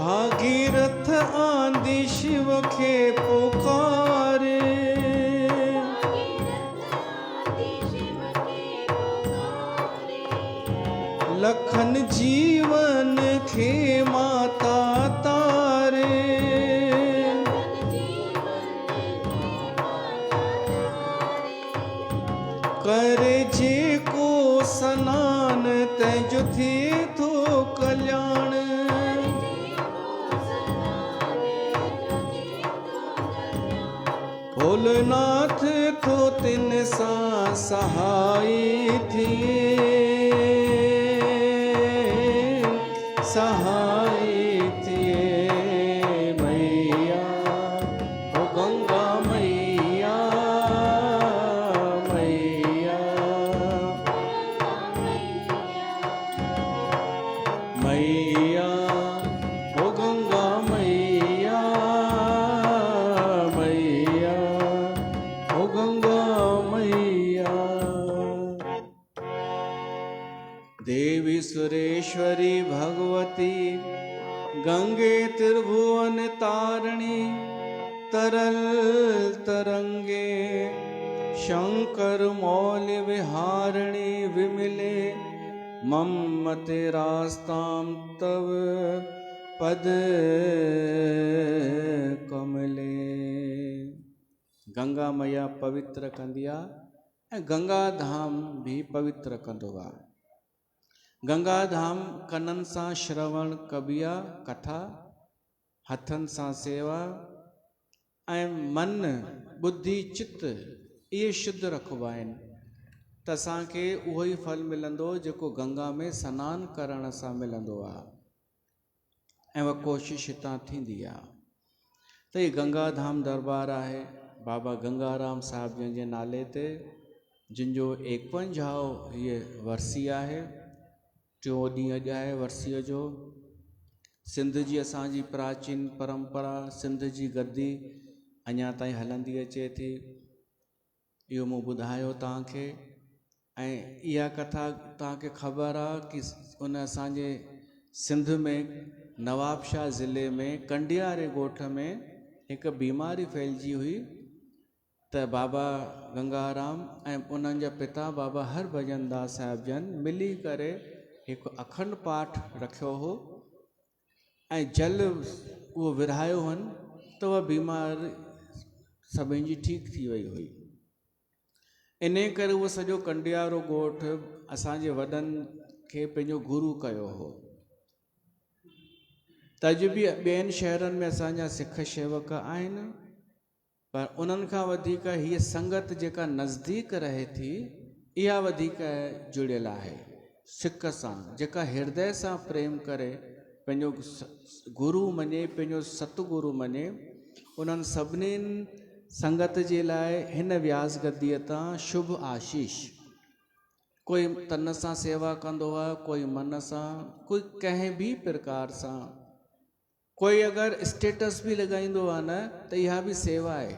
भागीरथ आंधी शिव के पुकारे, लखन जीवन के माता तारे। करे जे को स्नान तैजो थे तो कल्याण, भोलेनाथ तो तिन सा सहाय थी, सहाय थी। मैया हो गंगा मैया, मैया मैया हो गंगा मैया, मैया हो गंगा मैया। देवी सुरेश्वरी भगवती गंगे त्रिभुवन तारिणी, तरल तरंगे शंकर मौल विहारिणी। विमिले मम्मते रास्ताम तव पद कमले। गंगा मैया पवित्र कंदी आहे ऐं गंगा धाम भी पवित्र कंदो आहे। गंगा धाम कननि सां श्रवण कबी आहे कथा, हथनि सां सेवा ऐं मन बुद्धि चित्त इहे शुद्ध रखिबा आहिनि त असांखे उहो ई फल मिलंदो जेको गंगा में सनानु करण सां मिलंदो आहे। ऐं उहा कोशिशि हितां थींदी आहे त हीअ गंगा धाम दरबार आहे बाबा गंगाराम साहिब जंहिंजे नाले ते, जिन जो 51 हीअ वरसी आहे, 4 ॾींहं अॼु आहे वरसीअ जो। सिंध जी असांजी प्राचीन परंपरा, सिंध जी गद्दी अञा ताईं हलंदी अचे थी, इहो मूं ॿुधायो तव्हांखे। ऐं इहा कथा तव्हांखे ख़बर आहे कि उन असांजे सिंध में नवाबशाह ज़िले में कंडियारे ॻोठ में हिकु बीमारी फैलिजी हुई त बाबा गंगाराम ऐं उन्हनि जा पिता बाबा हरभजन दास साहिब जन मिली करे हिकु अखंड पाठ रखियो हो ऐं जल उहो विरहायो हुन त उहा बीमार सभिनी जी ठीकु थी वई हुई। इन करे उहो सॼो कंडियारो ॻोठु असांजे वॾनि खे पंहिंजो गुरू कयो हो। त अॼु बि ॿियनि शहरनि में असांजा सिख शेवक आहिनि, पर उन्हनि खां वधीक हीअ संगत जेका नज़दीक रहे थी इहा वधीक जुड़ियल आहे सिख सां, जेका हृदय सां प्रेम करे पंहिंजो गुरू मञे, पंहिंजो सतगुरू मञे। उन्हनि सभिनीनि संगत जे लाइ हिन व्यास गद्दीअ तां शुभ आशीष। कोई तन सां सेवा कंदो आहे, कोई मन सां, कोई कंहिं बि प्रकार सां, कोई अगरि स्टेटस बि लॻाईंदो आहे न त इहा बि सेवा आहे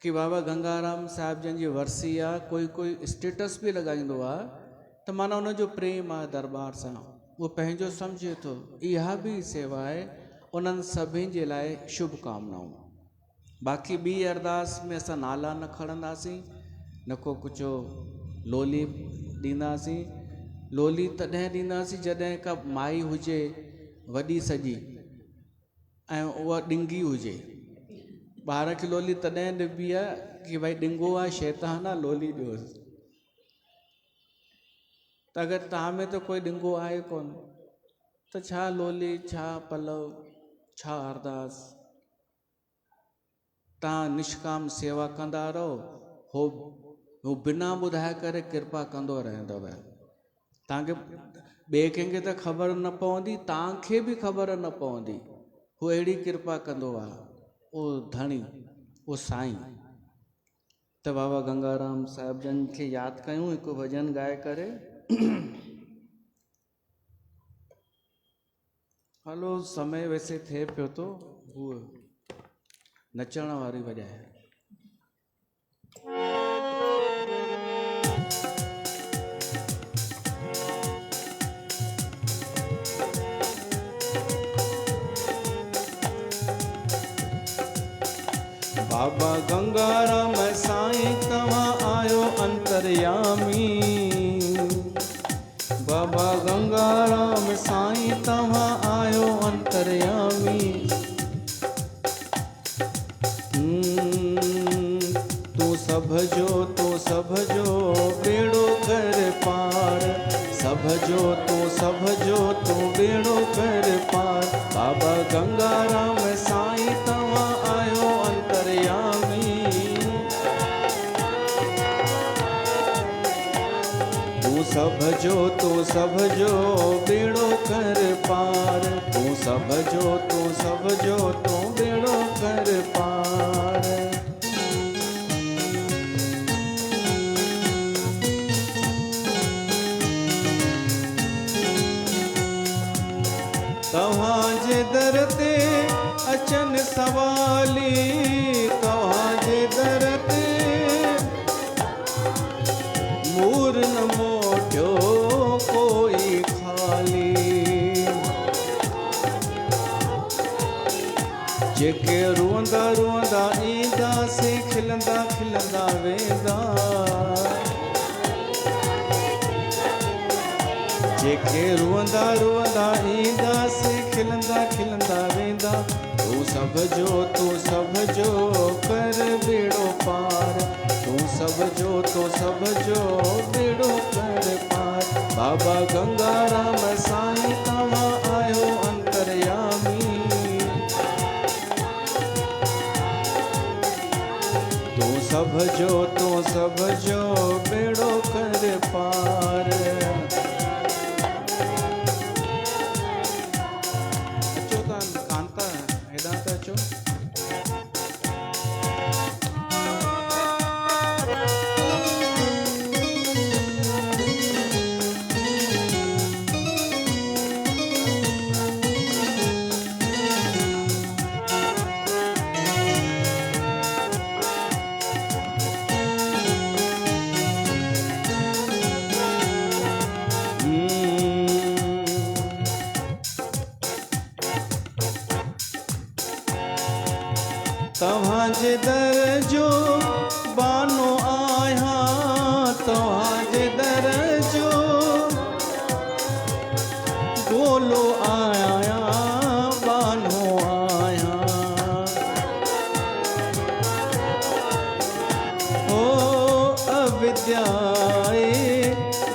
कि बाबा गंगाराम साहिब जन जी वरसी आहे, कोई स्टेटस बि लॻाईंदो आहे त माना उनजो प्रेम आहे दरबार सां, उहो पंहिंजो सम्झे थो, इहा बि सेवा आहे। उन्हनि सभिनि जे लाइ शुभकामनाऊं। बाक़ी ॿी अरदास में असां नाला न खणंदासीं, न को कुझु लोली ॾींदासीं। लोली तॾहिं ॾींदासीं जॾहिं का माई हुजे वॾी सॼी ऐं उहा ॾिंगी हुजे। ॿार खे लोली तॾहिं ॾिबी आहे कि भई ॾिंगो आहे, शैतान आहे, लोली ॾियोसि। त अगरि तव्हां में त कोई ॾिंगो आहे कोन त छा लोली, छा पलव, छा अरदास। तव्हां निष्काम सेवा कंदा रहो, हो बिना ॿुधाए करे कृपा कंदो रहंदव। तव्हांखे ॿिए कंहिंखे त ख़बर न पवंदी, तव्हांखे बि ख़बर न पवंदी, हू अहिड़ी कृपा कंदो आहे उहो धणी, उहो साईं। त बाबा गंगाराम साहिब जन खे यादि कयूं हिकु भॼन ॻाए करे। हलो समय वैसे थिए पियो थो, उहो नचण वारी वॼाए। बाबा गंगाराम साईं तव्हां आयो अंतर्यामी, बाबा गंगाराम साईं तव्हां आयो अंतर्यामी। तू सभ जो बेड़ो कर पार, सभ जो तू बेड़ो कर पार। बाबा गंगाराम साईं तव्हां आयो अंतर्यामी। तू सभ जो बेड़ो कर पार, तू सभ जो तू बेड़ो कर पार। तव्हांजे दर ते अचनि सवाली, तव्हांजे दर ते मूर न मोटियो कोई खाली। जेके रोंदा रोंदा ईंदासीं, खिलंदा खिलंदा वेंदा। जेके रोंदा रोंदा ईंदासीं, खिलंदा खिलंदा वेंदा। तू सभ जो कर बेड़ो पार, तू सभ जो बेड़ो कर पार। बाबा गंगाराम साईं तव्हां आयो अंतर्यामी। तू सभ जो बेड़ो कर पार। तव्हांजे दर जो विद्याए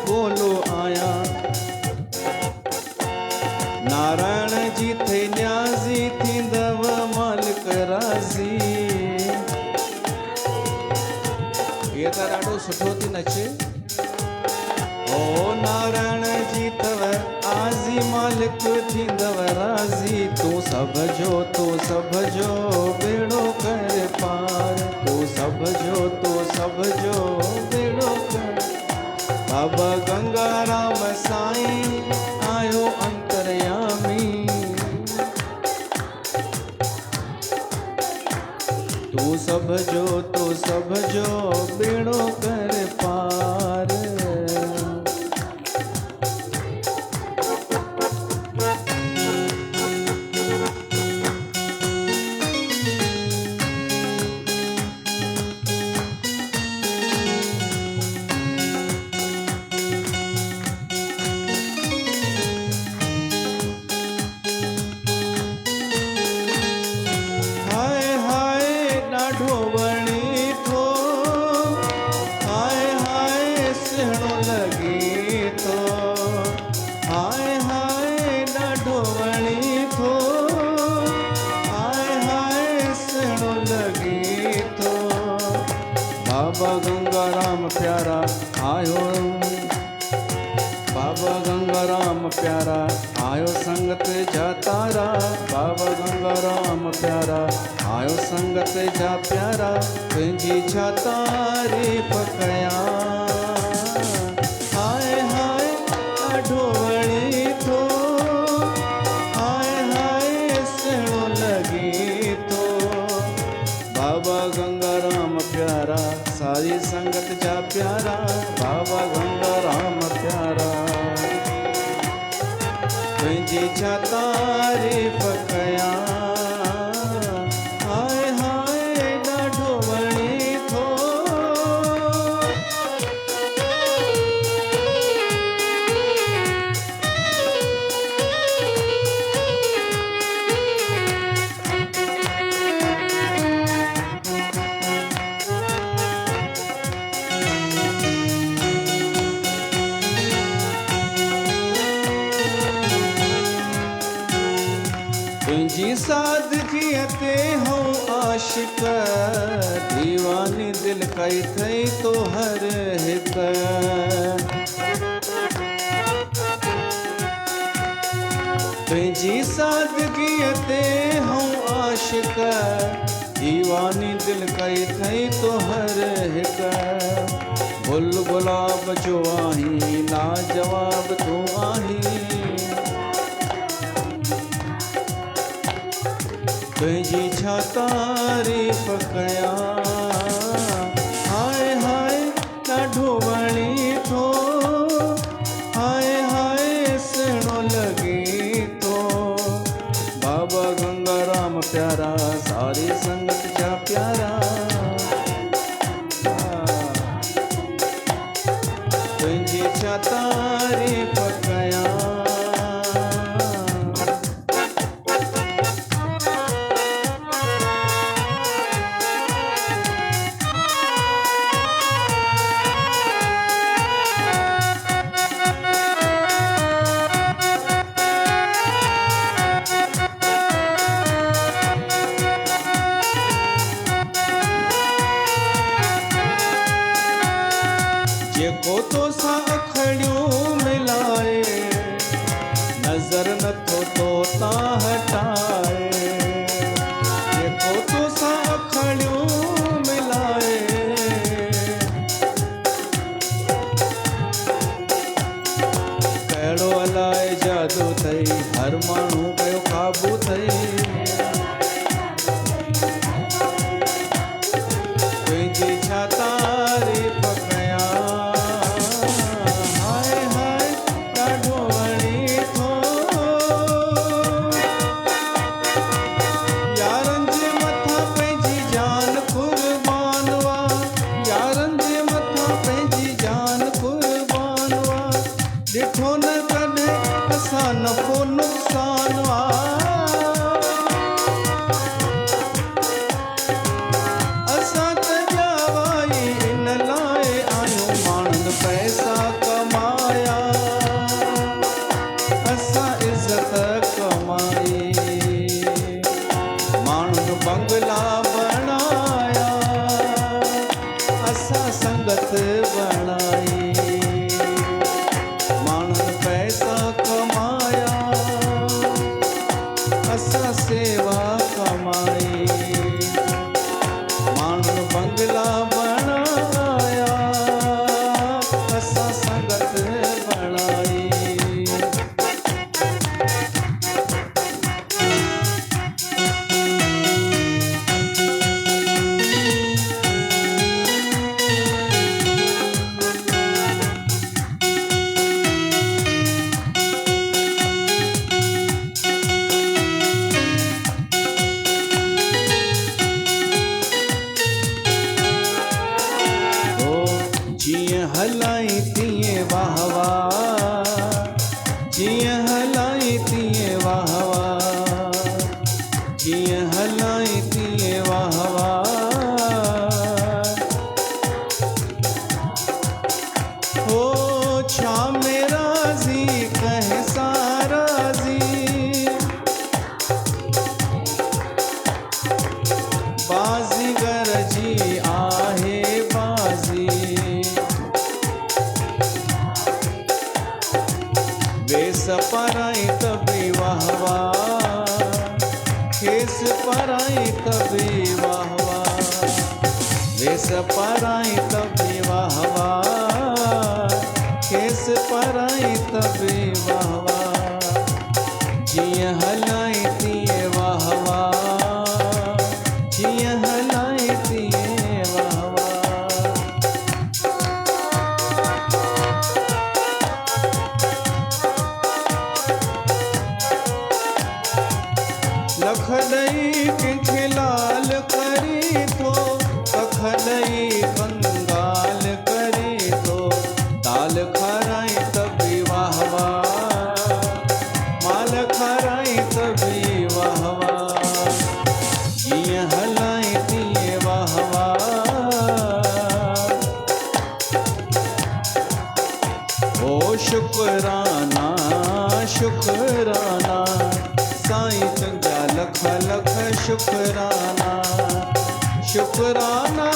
बोलो आया। नारायण जी थे न्याज़ी थींदव मालिक राज़ी। ये त ॾाढो सुठो थी नचे। ओ नारायण जी तव आज़ी मालिक थींदव राज़ी। तू सब जो बेड़ो कर पार। तू सब जो बेड़ो कर। बाबा गंगाराम साईं आयो अंतरयामी। तू सब जो बेड़ो कर पार। बाबा गंगाराम प्यारा आयो। बाबा गंगाराम प्यारा आयो संगत जा तारा। बाबा गंगाराम प्यारा आयो संगत जा प्यारा। तुझी छा तारीफ़ कया। हाय हाय ॾाढो वणे थो। हाय हाय सुहिणो लॻे थो। बाबा गंगाराम प्यारा सारी संगत जा प्यारा। बाबा गंगाराम प्यारा तुझी छा तारीफ़ कया। हाय हाय ॾाढो वणे थो। तुझी सादगीअ ते हूँ आशिक। दीवानी दिल कई थई तो हर हिक। तुझी सादगीअ ते हूँ आशिक। दीवानी दिल कई थई तो हर हिक। गुल गुलाब जो आहीं लाजवाब तू आहीं। तुझी छा तारीफ़ कया। हाय हाय ॾाढो वणे थो। हाय हाय सुहिणो लॻे थो। बाबा गंगाराम प्यारा सारी संगत जा प्यारा। तुझी छा तारीफ़ कया। जेको तोसां अखड़ियूं मिलाए नज़र नथो तो तां हटाए। जेको तोसां अखड़ियूं मिलाए कहिड़ो अलाए जादू अथई। हर माण्हू कयो काबू अथई। तुझी छा तारीफ़ कया। हाय हाय ॾाढो वणे थो। यारनि जे मथां पंहिंजी जान कुर्बान हुआ। यारनि जे मथां पंहिंजी जान कुर्बान हुआ। ॾिठो न कॾहिं असां नफ़ो नुक़सान हुआ। संगत बणाई। माण्हुनि पैसा कमाया, असां सेवा कमाई। माण्हुनि बंगला बणाया, असां संगत बणाई। जियं हलाई तीअं वाह वाह, जियं हलाई तीअं वाह वाह, जियं हलाई तीअं वाह वाह। हो छा मेरा ज़ी कंहिं सां राज़ी, बाज़ीगर जी आहे बाज़ी। वेस पराई तभी वाह वाह, खेस पराई तभी वाह वाह। वेस पराई तभी वाह वाह, खेस पराई तभी वाह वाह। जियं हलाई तीअं वाह वाह, जियं हलाई तीअं वाह वाह। लख ॾई कंहिंखे लाल करी थो, कख ॾई कंगाल करे थो। दाल खाराई तभी वाह वाह, माल खाराई तभी वाह वाह। जियं हलाई तीअं वाह वाह। ओ शुकराना शुकराना, साईं तुंहिंजा लख लख शुकराना। शुकराना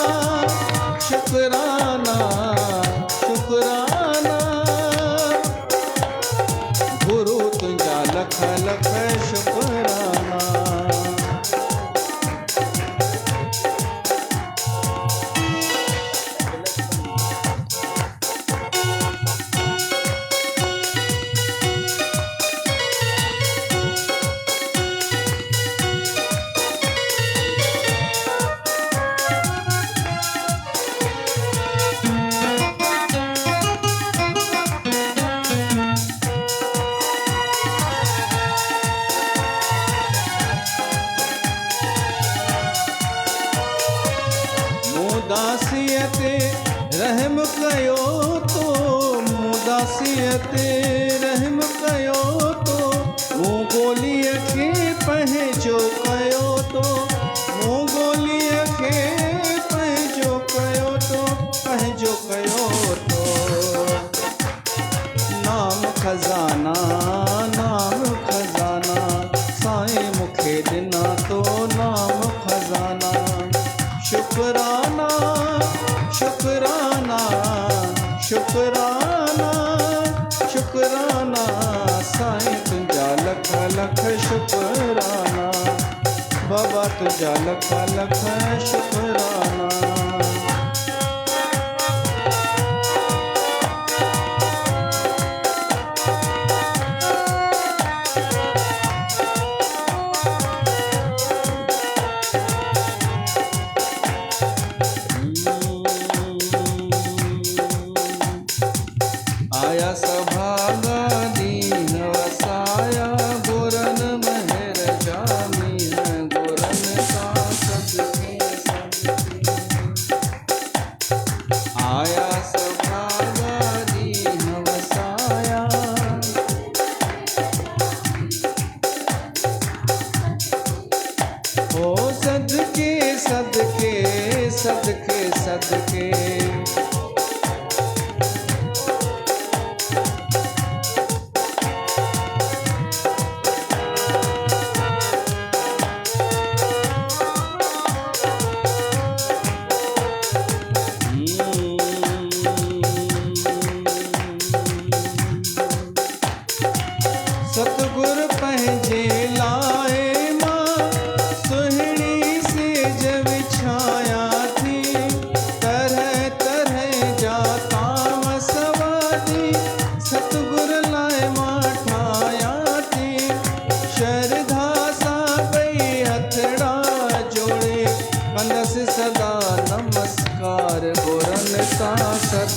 शुकराना शुकराना, गुरु तुंहिंजा लख लख शुकराना। मुदासीअ ते रहम कयो तो, मुदासीअ ते रहम कयो तो। मूं ॻोल्हीअ खे पंहिंजो कयो तो, मूं ॻोल्हीअ खे पंहिंजो कयो तो, पंहिंजो कयो तो। नाम खज़ाना नाम खज़ाना, साईं मूंखे ॾिना तो नाम खज़ाना। शुकराना शुकराना शुकराना शुकराना, साईं तुंहिंजा लख लख शुकराना। बाबा तुंहिंजा लख लख शुकराना। आया सभागा दीन वसाया, गुरन महर जामी है, गुरन का सदके सदके।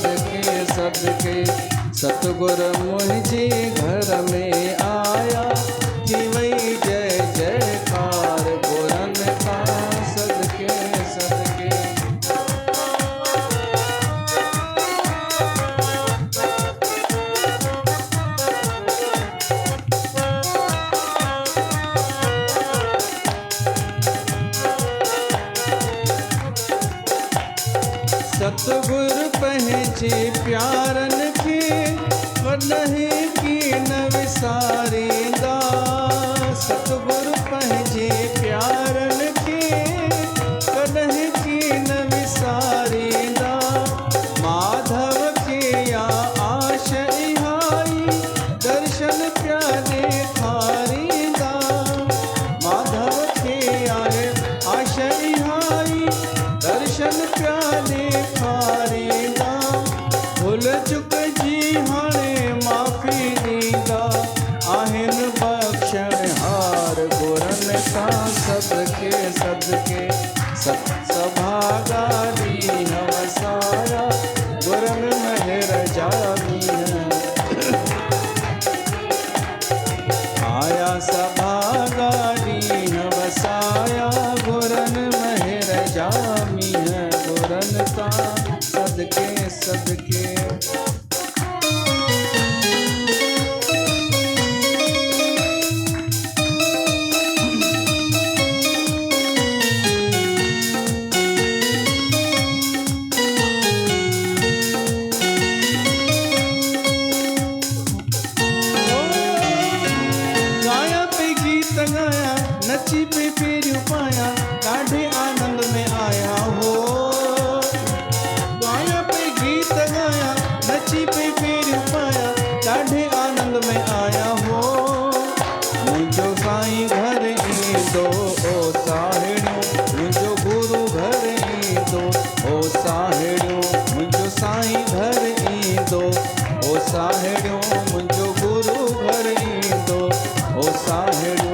सदके सदके सतगुर मुझे घर में आया कि वही जय जयकार गुरन का सदके सदके। सतगुर पहचे प्यारन के वनहि की न विसारींदा। सतगुर पहचे प्यारन के वनहि की न विसारींदा। माधव के या आश इहाई दर्शन प्यारे खारींदा। माधव के आए आश इहाई दर्शन प्यारे खारींदा। भुल चुक जी हाणे माफ़ी ॾींदा आहिनि बख़्शण हार गुरन का सदके सदके। सभागा ॾींहं वसाया गुरन महर जा मींहं आया। सभागा ॾींहं वसाया गुरन महर जा मींहं गुरन का सदके सदके। गाया पे गीत गाया नची पे फेरियूं पाया ॾाढे आनंद में आया हो। गाया पे गीत गाया नची पे फेरियूं पाया ॾाढे आनंद में आया हो। मुंहिंजो साईं घर ईंदो ओ साहेड़ियूं मुंहिंजो गुरु घर ईंदो ओ साहेड़ियूं मुंहिंजो साईं घर ईंदो ओ साहेड़ियूं मुंहिंजो गुरु घर ईंदो ओ साहेड़ियूं।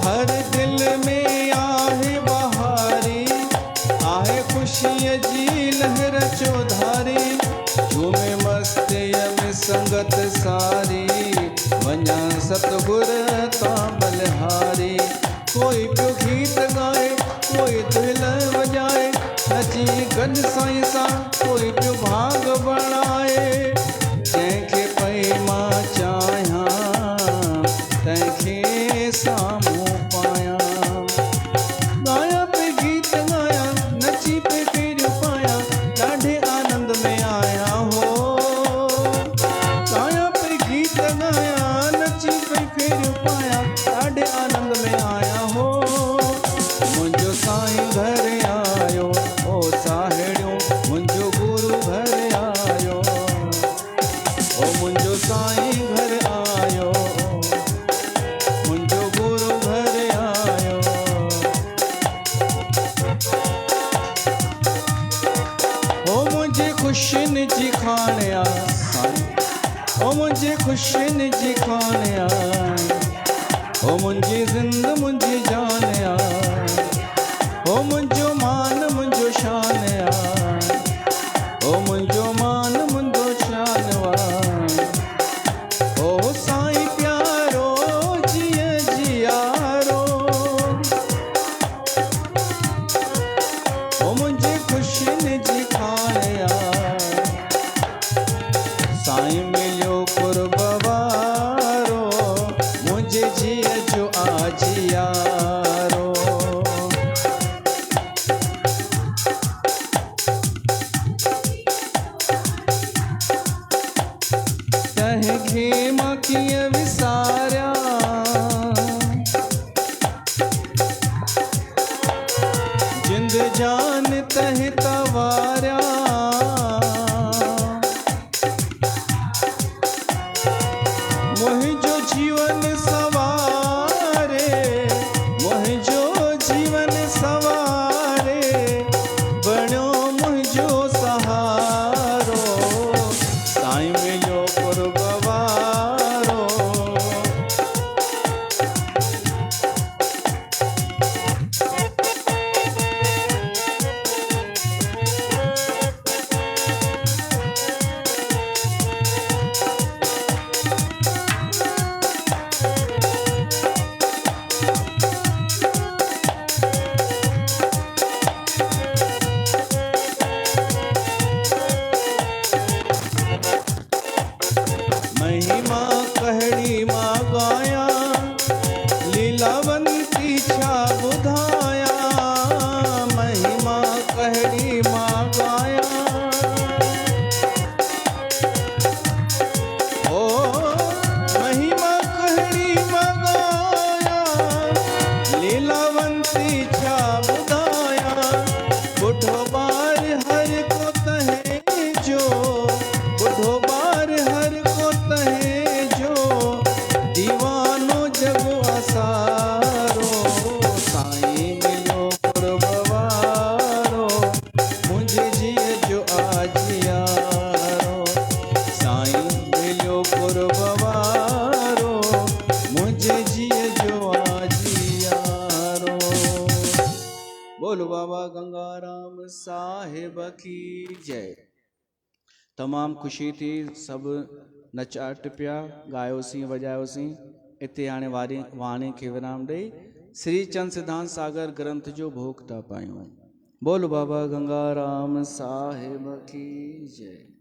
हर दिल में आहे बहारी आहे खुशीअ जी लहर चौधारी। झूमे मस्तीअ में संगत सारी वञा सतगुर तां बलिहारी। कोई पियो गीत गाए कोई दिल वॼाए नची गॾु साईं सां कोई पियो भाग बणाए। जंहिंखे पई मां चाहियां तंहिंखे साम्हूं पायां। गाया पे गीत गाया नची पे फेरियूं पाया ॾाढे आनंद में आया हो। गाया पे गीत गाया नची पे फेरियूं पाया ॾाढे आनंद में आया हो। मुंहिंजो साईं घर आयो ओ साहेड़ियूं मुंहिंजो गुरु घर आयो ओ मुंहिंजो साईं घर आयो मुंहिंजो गुरु घर आयो। ओ मुंहिंजे ख़ुशियुनि जी खान आ साईं ओ मुंहिंजे ख़ुशियुनि जी खान आ ओ मुंहिंजी ज़िंद मुंहिंजी जान आ ओ मुंहिंजो मान मुंहिंजो शान आ ओ मुंहिंजो मान मुंहिंजो शान आ। ओ साईं प्यारो जिए जियारो ओ मुंहिंजे ख़ुशियुनि जी खान आ। साईं मिलियो कुर्ब वारो मुंहिंजे जीअ जो आजियारो। तंहिंखे मां कीअं विसारियां जिंद जान तंहिं तवारियां। साहिब की जय। तमामु ख़ुशी थी, सभु नचा टिपिया, ॻायोसीं वॼायोसीं। इते हाणे वाणी खे विराम ॾेई श्री चंद सिद्धांत सागर ग्रंथ जो भोग था पायूं। बोल बाबा गंगाराम साहिब की जय।